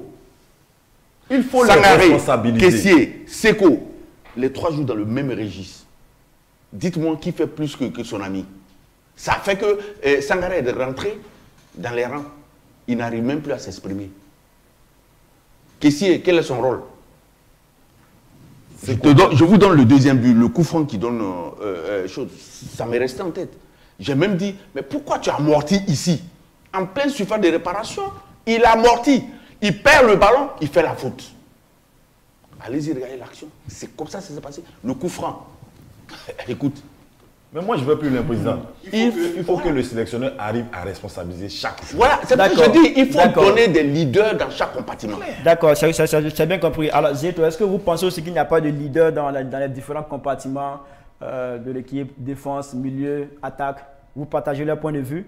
Il faut Sangaré, les responsabiliser. Kessié, Seko. Les 3 jouent dans le même registre. Dites-moi qui fait plus que son ami. Ça fait que Sangaré est rentré dans les rangs. Il n'arrive même plus à s'exprimer. Kessié, quel est son rôle? Je vous donne le deuxième but, le coup franc qui donne chose. Ça m'est resté en tête. J'ai même dit, mais pourquoi tu as amorti ici? En pleine surface de réparation, il a amorti. Il perd le ballon, il fait la faute. Allez-y, regardez l'action. C'est comme ça que ça s'est passé. Le coup franc. Écoute. Mais moi, je ne veux plus le président. Il faut que le sélectionneur arrive à responsabiliser chaque joueur. Voilà, c'est ce que je dis. Il faut donner des leaders dans chaque compartiment. D'accord, c'est bien compris. Alors, Zéto, est-ce que vous pensez aussi qu'il n'y a pas de leader dans les différents compartiments de l'équipe, défense, milieu, attaque? Vous partagez leur point de vue?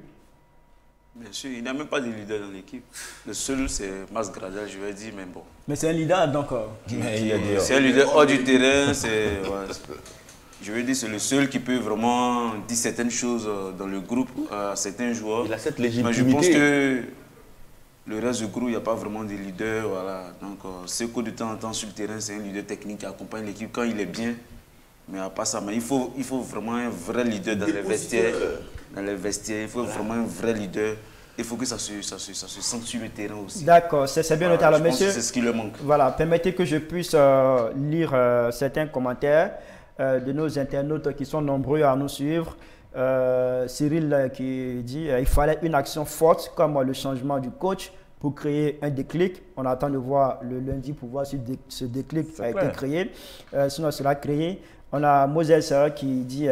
Bien sûr, il n'y a même pas de leader dans l'équipe. Le seul, c'est Mas Gradel, je vais dire, mais bon. Mais c'est un leader, donc. C'est un leader hors du terrain. Je veux dire, c'est le seul qui peut vraiment dire certaines choses dans le groupe à certains joueurs. Il a cette légitimité. Mais je pense que le reste du groupe, il n'y a pas vraiment de leader. Voilà. Donc, Seko, de temps en temps, sur le terrain, c'est un leader technique qui accompagne l'équipe quand il est bien. Mais à part ça, mais il faut vraiment un vrai leader dans les vestiaires. Il faut vraiment un vrai leader. Il faut que ça se sente sur le terrain aussi. D'accord, c'est bien noté. Alors, monsieur, c'est ce qui leur manque. Voilà, permettez que je puisse lire certains commentaires. de nos internautes qui sont nombreux à nous suivre. Cyril qui dit il fallait une action forte comme le changement du coach pour créer un déclic. On attend de voir le lundi pour voir si ce déclic a été créé. Sinon, cela créé. On a Moses qui dit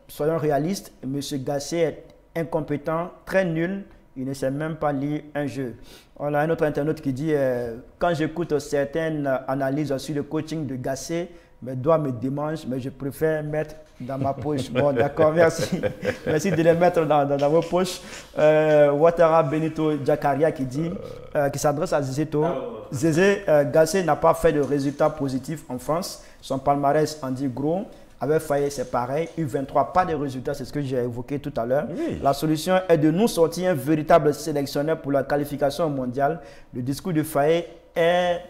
soyons réalistes, M. Gasset est incompétent, très nul, il ne sait même pas lire un jeu. On a un autre internaute qui dit quand j'écoute certaines analyses sur le coaching de Gasset, mes doigts me démangent, mais je préfère mettre dans ma poche. Bon, d'accord, merci. Merci de les mettre dans vos poches. Ouattara Benito Jakaria qui dit, qui s'adresse à Zézeto. Zézé, Gasset n'a pas fait de résultats positifs en France. Son palmarès en dit gros. Avec Faye, c'est pareil. U23, pas de résultats, c'est ce que j'ai évoqué tout à l'heure. Oui. La solution est de nous sortir un véritable sélectionneur pour la qualification mondiale. Le discours de Faye est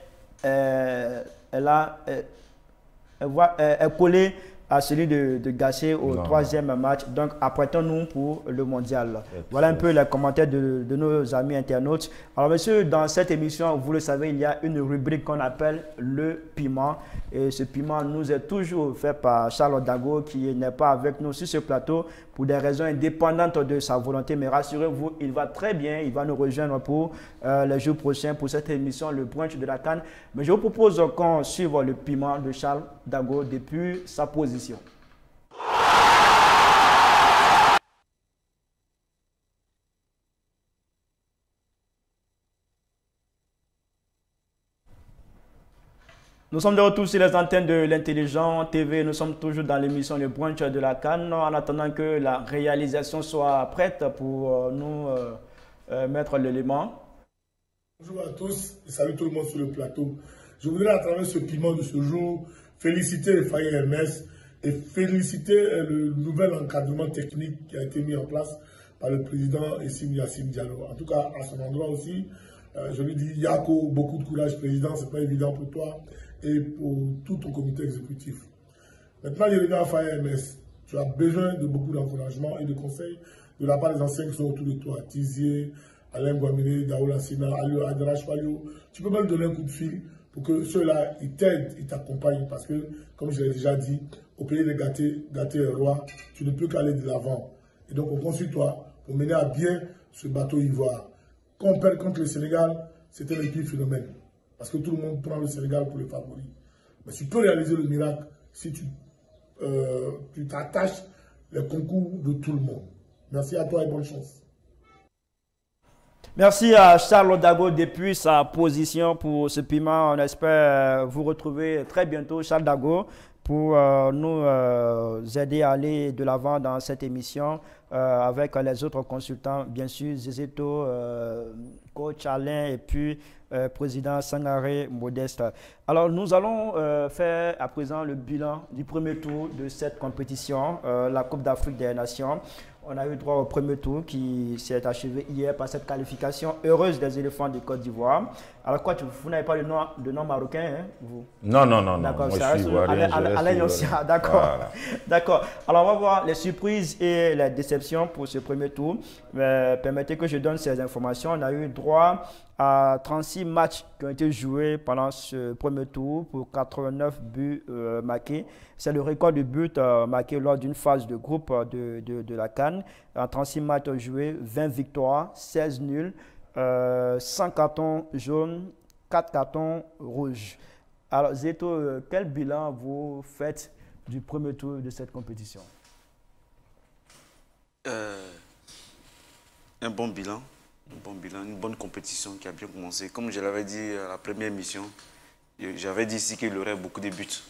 collé à celui de Gasset au troisième match. Donc, apprêtons-nous pour le mondial. Voilà un peu les commentaires de nos amis internautes. Alors, monsieur, dans cette émission, vous le savez, il y a une rubrique qu'on appelle le piment. Et ce piment nous est toujours fait par Charles Dago, qui n'est pas avec nous sur ce plateau pour des raisons indépendantes de sa volonté. Mais rassurez-vous, il va très bien. Il va nous rejoindre pour les jours prochains pour cette émission, le brunch de la CAN. Mais je vous propose qu'on suive le piment de Charles Dago depuis sa position. Nous sommes de retour sur les antennes de l'Intelligent TV. Nous sommes toujours dans l'émission Le Brunch de la CAN en attendant que la réalisation soit prête pour nous mettre l'élément. Bonjour à tous et salut tout le monde sur le plateau. Je voudrais à travers ce piment de ce jour féliciter Faye MS et féliciter le nouvel encadrement technique qui a été mis en place par le président Essim Yassine Diallo. En tout cas, à son endroit aussi, je lui dis Yako, beaucoup de courage président, c'est pas évident pour toi et pour tout ton comité exécutif. Maintenant, je regarde Faye MS. Tu as besoin de beaucoup d'encouragement et de conseils de la part des anciens qui sont autour de toi. Tizier, Alain Guamine, Daoula Sina, Alio Adrach Falio. Tu peux même donner un coup de fil pour que ceux-là, ils t'aident, ils t'accompagnent. Parce que, comme je l'ai déjà dit, au pays des gâtés et rois, tu ne peux qu'aller de l'avant. Et donc, on compte sur toi pour mener à bien ce bateau ivoire. Quand on perd contre le Sénégal, c'était un pire phénomène. Parce que tout le monde prend le Sénégal pour le favori. Mais tu peux réaliser le miracle si tu t'attaches les concours de tout le monde. Merci à toi et bonne chance. Merci à Charles Dago depuis sa position pour ce piment. On espère vous retrouver très bientôt, Charles Dago, pour nous aider à aller de l'avant dans cette émission avec les autres consultants, bien sûr, Zézeto, coach Alain et puis président Sangaré Modeste. Alors, nous allons faire à présent le bilan du premier tour de cette compétition, la Coupe d'Afrique des Nations. On a eu droit au premier tour qui s'est achevé hier par cette qualification heureuse des éléphants de Côte d'Ivoire. Alors quoi, vous n'avez pas de nom marocain, hein, vous? Non. D'accord, moi je suis ivoirien. D'accord. Voilà. D'accord. Alors on va voir les surprises et les déceptions pour ce premier tour. Permettez que je donne ces informations. On a eu droit à 36 matchs qui ont été joués pendant ce premier tour pour 89 buts marqués. C'est le record de buts marqués lors d'une phase de groupe de la CAN. En 36 matchs joués, 20 victoires, 16 nuls, 100 cartons jaunes, 4 cartons rouges. Alors Zeto, quel bilan vous faites du premier tour de cette compétition? Un bon bilan, une bonne compétition qui a bien commencé. Comme je l'avais dit à la première émission, j'avais dit ici qu'il y aurait beaucoup de buts.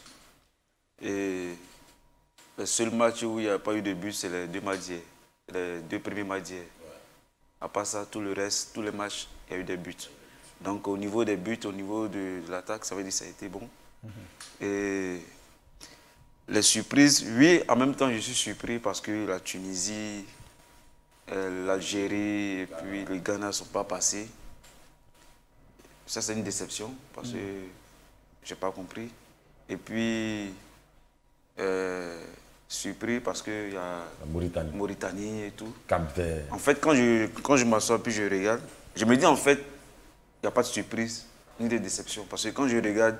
Et le seul match où il n'y a pas eu de buts, c'est les deux matchs d'hier, les deux premiers matchs d'hier. À part ça, tout le reste, tous les matchs, il y a eu des buts. Donc au niveau des buts, au niveau de l'attaque, ça veut dire que ça a été bon. Et les surprises, oui, en même temps je suis surpris parce que la Tunisie, l'Algérie et puis le Ghana ne sont pas passés. Ça c'est une déception parce que je n'ai pas compris. Et puis, surpris parce qu'il y a la Mauritanie et tout. Cap-Vert. En fait, quand je m'assois puis je regarde, je me dis en fait, il n'y a pas de surprise ni de déception. Parce que quand je regarde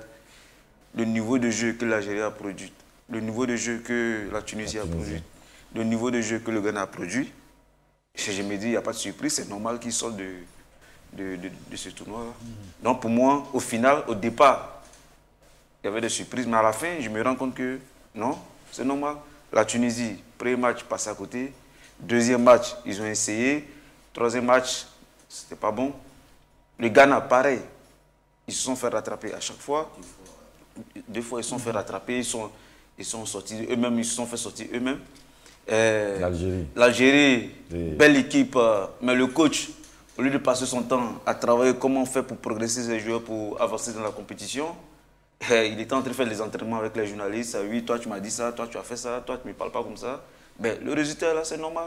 le niveau de jeu que l'Algérie a produit, le niveau de jeu que la Tunisie a produit, le niveau de jeu que le Ghana a produit, je me dis, il n'y a pas de surprise, c'est normal qu'il sorte de ce tournoi-là. Donc pour moi, au final, au départ, il y avait des surprises, mais à la fin, je me rends compte que non, c'est normal. La Tunisie, premier match, passe à côté. Deuxième match, ils ont essayé. Troisième match, c'était pas bon. Le Ghana, pareil. Ils se sont fait rattraper à chaque fois. 2 fois, ils se sont fait rattraper. Ils sont sortis eux-mêmes. Ils se sont fait sortir eux-mêmes. L'Algérie, belle équipe. Mais le coach, au lieu de passer son temps à travailler comment on fait pour progresser ses joueurs, pour avancer dans la compétition, il était en train de faire les entraînements avec les journalistes. Oui, toi tu m'as dit ça, toi tu as fait ça, toi tu ne me parles pas comme ça. Ben, le résultat là, c'est normal.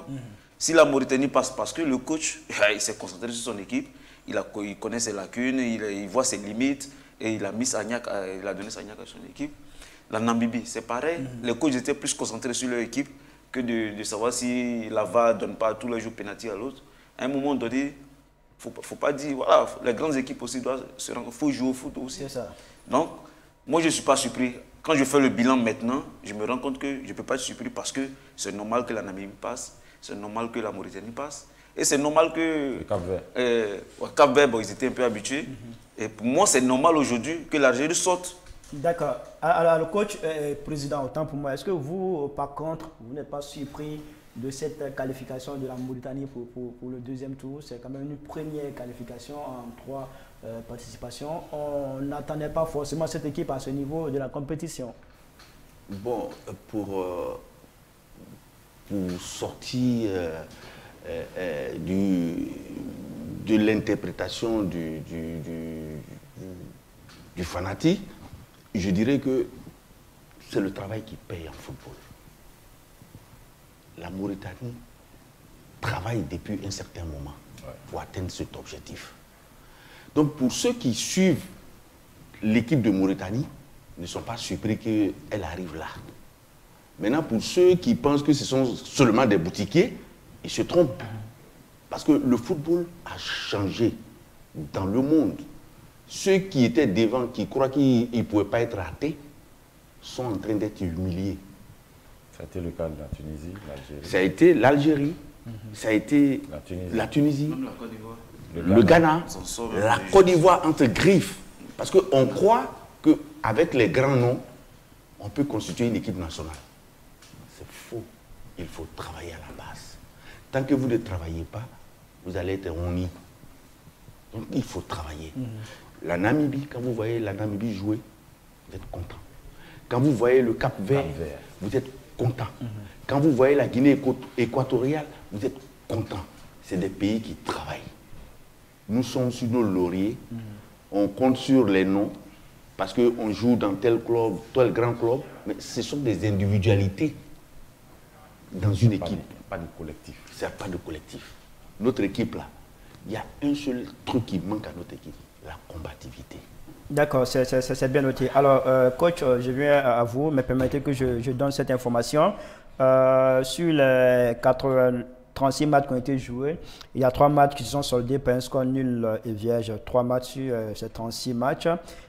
Si la Mauritanie passe parce que le coach, il s'est concentré sur son équipe, il connaît ses lacunes, il voit ses limites et il a mis Sagnac, il a donné Sagnac à son équipe. La Namibie, c'est pareil. Les coachs étaient plus concentrés sur leur équipe que de savoir si la VAR ne donne pas tous les jours pénalty à l'autre. À un moment donné, il ne faut pas dire, voilà, les grandes équipes aussi doivent se rendre, il faut jouer au foot aussi. C'est ça. Donc, moi, je ne suis pas surpris. Quand je fais le bilan maintenant, je me rends compte que je ne peux pas être surpris parce que c'est normal que la Namibie passe, c'est normal que la Mauritanie passe, et c'est normal que... Le Cap-Vert. Cap-Vert, bon, ils étaient un peu habitués. Et pour moi, c'est normal aujourd'hui que l'Algérie saute. D'accord. Alors, le coach, président, autant pour moi, est-ce que vous, par contre, vous n'êtes pas surpris de cette qualification de la Mauritanie pour le deuxième tour? C'est quand même une première qualification en 3 participations. On n'attendait pas forcément cette équipe à ce niveau de la compétition. Bon, pour sortir de l'interprétation du fanatique, je dirais que c'est le travail qui paye en football. La Mauritanie travaille depuis un certain moment pour atteindre cet objectif. Donc pour ceux qui suivent l'équipe de Mauritanie, ne sont pas surpris qu'elle arrive là. Maintenant, pour ceux qui pensent que ce sont seulement des boutiquiers, ils se trompent. Parce que le football a changé dans le monde. Ceux qui étaient devant, qui croient qu'ils ne pouvaient pas être ratés, sont en train d'être humiliés. Ça a été le cas de la Tunisie, l'Algérie. Ça a été l'Algérie, ça a été la Tunisie, Même la Côte d'Ivoire. le Ghana, la Côte d'Ivoire entre griffes. Parce qu'on croit qu'avec les grands noms, on peut constituer une équipe nationale. C'est faux. Il faut travailler à la base. Tant que vous ne travaillez pas, vous allez être honni. Donc il faut travailler. La Namibie, quand vous voyez la Namibie jouer, vous êtes content. Quand vous voyez le Cap-Vert, vous êtes content. Quand vous voyez la Guinée équatoriale, vous êtes content. C'est des pays qui travaillent. Nous sommes sur nos lauriers. On compte sur les noms parce qu'on joue dans tel club, tel grand club, mais ce sont des individualités dans une équipe. Pas de collectif. C'est pas de collectif. Notre équipe là, il y a un seul truc qui manque à notre équipe, la combativité. D'accord, c'est bien noté. Alors, coach, je viens à vous, mais permettez que je donne cette information. Sur les 36 matchs qui ont été joués, il y a 3 matchs qui se sont soldés par un score nul et vierge. 3 matchs sur ces 36 matchs.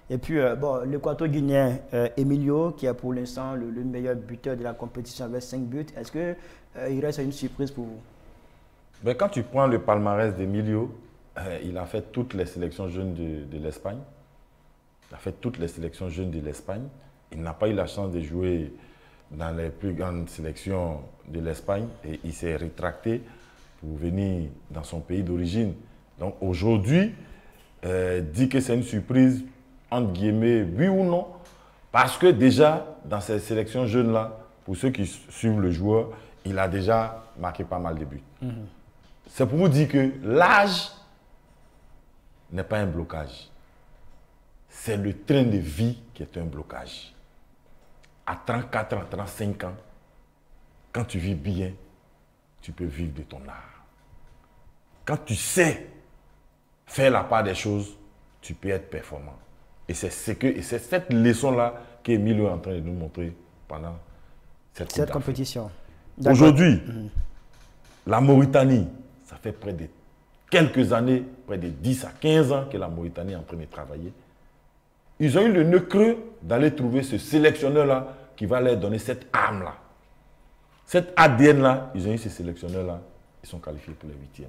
Et puis, bon, l'équato-guinéen Emilio, qui est pour l'instant le meilleur buteur de la compétition avec 5 buts, est-ce qu'il reste une surprise pour vous? Ben, quand tu prends le palmarès d'Emilio, il a fait toutes les sélections jeunes de l'Espagne. Il a fait toutes les sélections jeunes de l'Espagne. Il n'a pas eu la chance de jouer dans les plus grandes sélections de l'Espagne et il s'est rétracté pour venir dans son pays d'origine. Donc aujourd'hui, dit que c'est une surprise, entre guillemets, oui ou non, parce que déjà, dans ces sélections jeunes-là, pour ceux qui suivent le joueur, il a déjà marqué pas mal de buts. C'est pour vous dire que l'âge n'est pas un blocage. C'est le train de vie qui est un blocage. À 34 ans, 35 ans, quand tu vis bien, tu peux vivre de ton art. Quand tu sais faire la part des choses, tu peux être performant. Et c'est cette leçon-là qu'Emilio est en train de nous montrer pendant cette compétition. Aujourd'hui, la Mauritanie, ça fait près de quelques années, près de 10 à 15 ans que la Mauritanie est en train de travailler. Ils ont eu le nœud creux d'aller trouver ce sélectionneur-là qui va leur donner cette arme-là. Cette ADN-là, ils ont eu ces sélectionneurs-là, ils sont qualifiés pour les 8e.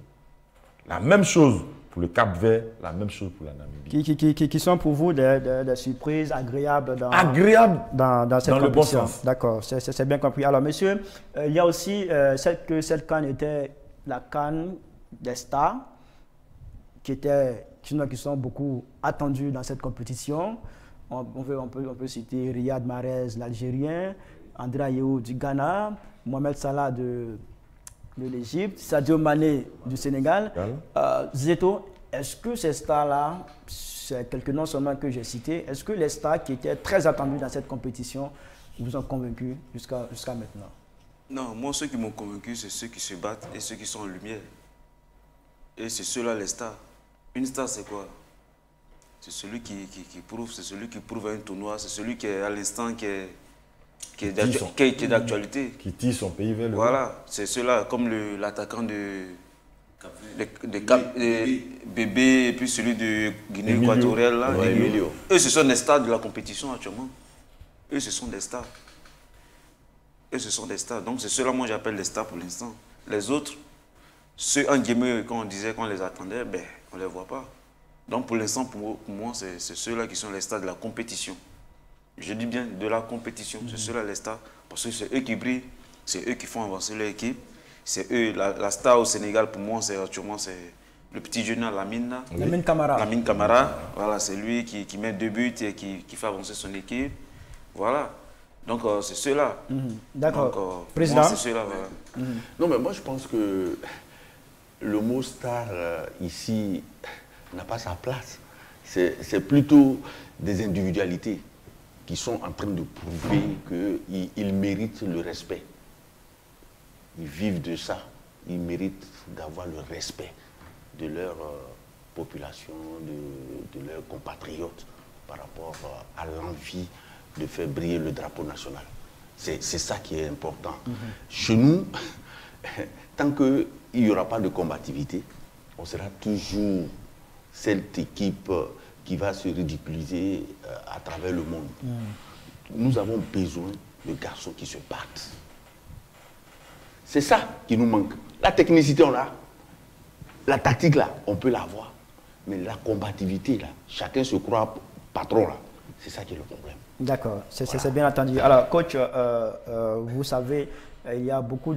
La même chose pour le Cap-Vert, la même chose pour la Namibie. Qui sont pour vous des surprises agréables dans cette compétition. Le bon sens. D'accord, c'est bien compris. Alors, monsieur, il y a aussi cette CAN était la CAN des stars qui sont beaucoup attendus dans cette compétition. On peut citer Riyad Mahrez, l'Algérien, André Ayew du Ghana, Mohamed Salah de l'Égypte, Sadio Mané du Sénégal. Zeto, est-ce que ces stars-là, c'est quelques noms seulement que j'ai cités, est-ce que les stars qui étaient très attendus dans cette compétition vous ont convaincu jusqu'à maintenant? Non, moi, ceux qui m'ont convaincu, c'est ceux qui se battent et ceux qui sont en lumière. Et c'est ceux-là les stars. Une star, c'est quoi? C'est celui qui prouve, c'est celui qui prouve à un tournoi, c'est celui qui est à l'instant qui est d'actualité. Qui tire son pays vers le haut. Voilà, c'est ceux-là, comme l'attaquant de Bébé et puis celui de Guinée équatoriale. Eux, ce sont des stars de la compétition actuellement. Eux, ce sont des stars. Eux, ce sont des stars. Donc, c'est ceux-là, moi, j'appelle des stars pour l'instant. Les autres, ceux en guillemets, quand on disait qu'on les attendait, ben, on ne les voit pas. Donc, pour l'instant, pour moi, c'est ceux-là qui sont les stars de la compétition. Je dis bien de la compétition. C'est ceux-là les stars. Parce que c'est eux qui brillent. C'est eux qui font avancer leur équipe. C'est eux. La star au Sénégal, pour moi, c'est le petit jeune Lamine. Lamine Camara. Lamine Camara. Voilà, c'est lui qui met 2 buts et qui fait avancer son équipe. Voilà. Donc, c'est ceux-là. D'accord. Président. C'est ceux-là. Voilà. Non, mais moi, je pense que le mot star, ici, n'a pas sa place. C'est plutôt des individualités qui sont en train de prouver qu'ils méritent le respect. Ils vivent de ça. Ils méritent d'avoir le respect de leur population, de leurs compatriotes par rapport à l'envie de faire briller le drapeau national. C'est ça qui est important. Chez nous, tant qu'il n'y aura pas de combativité, on sera toujours cette équipe qui va se ridiculiser à travers le monde. Nous avons besoin de garçons qui se battent. C'est ça qui nous manque. La technicité, on l'a. La tactique, là, on peut l'avoir. Mais la combativité, là, chacun se croit patron, là. C'est ça qui est le problème. D'accord, c'est bien entendu. Alors, coach, vous savez, il y a beaucoup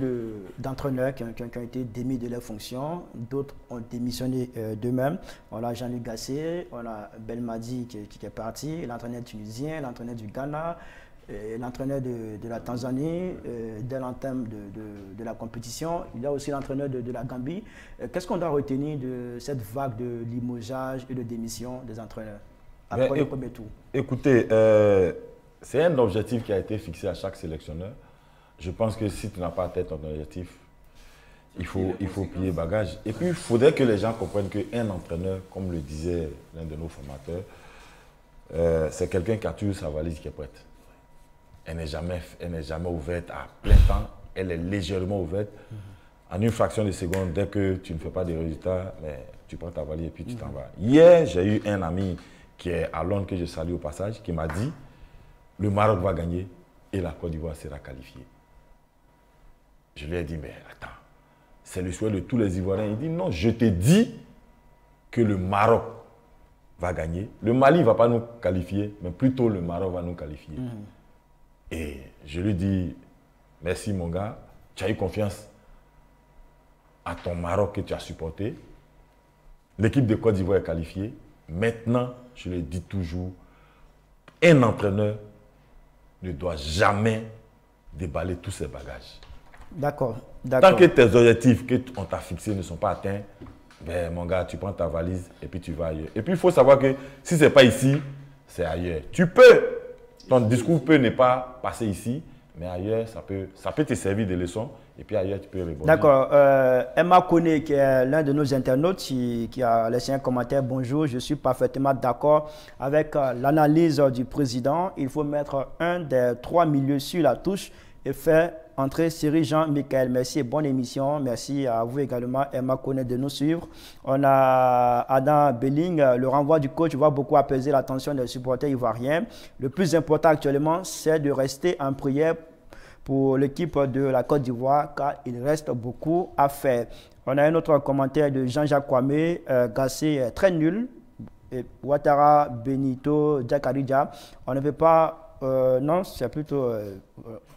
d'entraîneurs qui ont été démis de leurs fonctions. D'autres ont démissionné d'eux-mêmes. On a Jean-Luc Gasset, on a Belmadi qui est parti, l'entraîneur tunisien, l'entraîneur du Ghana, l'entraîneur de la Tanzanie, dès l'entame de la compétition. Il y a aussi l'entraîneur de la Gambie. Qu'est-ce qu'on doit retenir de cette vague de limogeage et de démission des entraîneurs après le premier tour? Écoutez, c'est un objectif qui a été fixé à chaque sélectionneur. Je pense que si tu n'as pas atteint ton objectif, il faut plier bagage. Et puis, il faudrait que les gens comprennent qu'un entraîneur, comme le disait l'un de nos formateurs, c'est quelqu'un qui a toujours sa valise qui est prête. Elle n'est jamais ouverte à plein temps. Elle est légèrement ouverte. En une fraction de seconde, dès que tu ne fais pas de résultats, tu prends ta valise et puis tu t'en vas. Hier, j'ai eu un ami qui est à Londres, que je salue au passage, qui m'a dit « Le Maroc va gagner et la Côte d'Ivoire sera qualifiée. » Je lui ai dit « Mais attends, c'est le souhait de tous les Ivoiriens. » Il dit « Non, je te dis que le Maroc va gagner. Le Mali ne va pas nous qualifier, mais plutôt le Maroc va nous qualifier. » Et je lui dis « Merci mon gars, tu as eu confiance à ton Maroc que tu as supporté. L'équipe de Côte d'Ivoire est qualifiée. Maintenant, je le dis toujours, un entraîneur ne doit jamais déballer tous ses bagages. D'accord. Tant que tes objectifs qu'on t'a fixés ne sont pas atteints, ben, mon gars, tu prends ta valise et puis tu vas ailleurs. Et puis, il faut savoir que si ce n'est pas ici, c'est ailleurs. Tu peux, ton discours peut ne pas passer ici, mais ailleurs, ça peut te servir de leçon. Et puis ailleurs, tu peux rebondir. D'accord. Emma Kone, qui est l'un de nos internautes, qui a laissé un commentaire. Bonjour, je suis parfaitement d'accord avec l'analyse du président. Il faut mettre un des 3 milieux sur la touche et faire entrée, Cyril Jean-Michel. Merci et bonne émission. Merci à vous également, Emma Koné, de nous suivre. On a Adam Belling. Le renvoi du coach va beaucoup apaiser l'attention des supporters ivoiriens. Le plus important actuellement, c'est de rester en prière pour l'équipe de la Côte d'Ivoire, car il reste beaucoup à faire. On a un autre commentaire de Jean-Jacques Kwame. Gassé très nul. Et Ouattara, Benito, Djakaridja. On ne peut pas... non, c'est plutôt...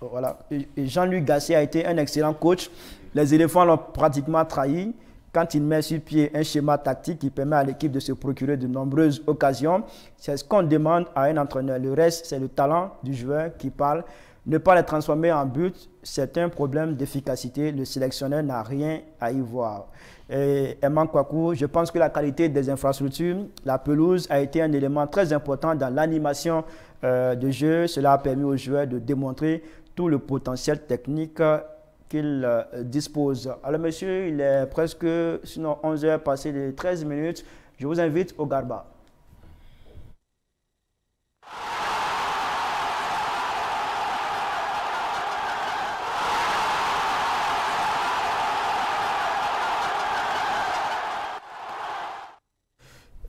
voilà. Et Jean-Louis Gassé a été un excellent coach. Les éléphants l'ont pratiquement trahi. Quand il met sur pied un schéma tactique qui permet à l'équipe de se procurer de nombreuses occasions, c'est ce qu'on demande à un entraîneur. Le reste, c'est le talent du joueur qui parle. Ne pas les transformer en but, c'est un problème d'efficacité. Le sélectionneur n'a rien à y voir. Et Emma Kwaku, je pense que la qualité des infrastructures, la pelouse a été un élément très important dans l'animation de jeu. Cela a permis aux joueurs de démontrer tout le potentiel technique qu'ils disposent. Alors monsieur, il est presque, sinon 11 heures passées de 13 minutes. Je vous invite au Garba.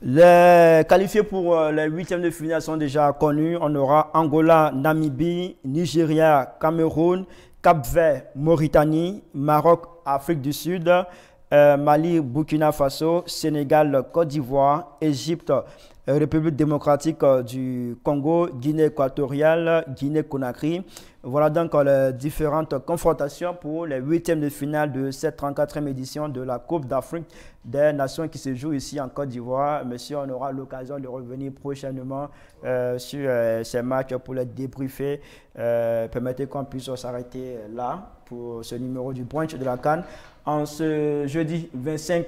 Les qualifiés pour les huitièmes de finale sont déjà connus. On aura Angola, Namibie, Nigeria, Cameroun, Cap-Vert, Mauritanie, Maroc, Afrique du Sud, Mali, Burkina Faso, Sénégal, Côte d'Ivoire, Égypte, République démocratique du Congo, Guinée équatoriale, Guinée-Conakry. Voilà donc les différentes confrontations pour les huitièmes de finale de cette 34e édition de la Coupe d'Afrique des Nations qui se joue ici en Côte d'Ivoire. Monsieur, on aura l'occasion de revenir prochainement sur ces matchs pour les débriefer. Permettez qu'on puisse s'arrêter là pour ce numéro du brunch de la CAN en ce jeudi 25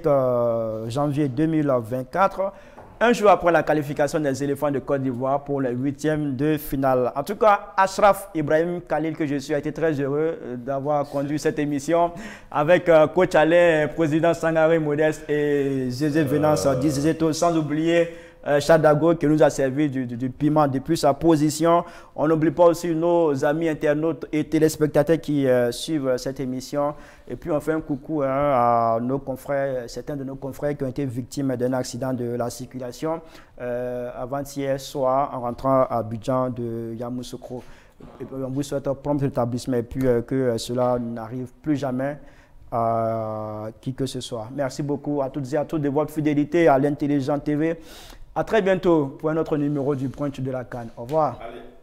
janvier 2024. Un jour après la qualification des éléphants de Côte d'Ivoire pour les huitièmes de finale. En tout cas, Ashraf Ibrahim Khalil, que je suis, a été très heureux d'avoir conduit cette émission avec coach Alain, président Sangaré Modeste et Zézé Venance, Zézéto, sans oublier Chadago qui nous a servi du piment depuis sa position. On n'oublie pas aussi nos amis internautes et téléspectateurs qui suivent cette émission. Et puis on fait un coucou à nos confrères, certains de nos confrères qui ont été victimes d'un accident de la circulation avant-hier soir en rentrant à Abidjan de Yamoussoukro. On vous souhaite un prompt rétablissement et puis que cela n'arrive plus jamais à qui que ce soit. Merci beaucoup à toutes et à tous de votre fidélité à l'Intelligent TV. À très bientôt pour un autre numéro du Brunch de la CAN. Au revoir. Allez.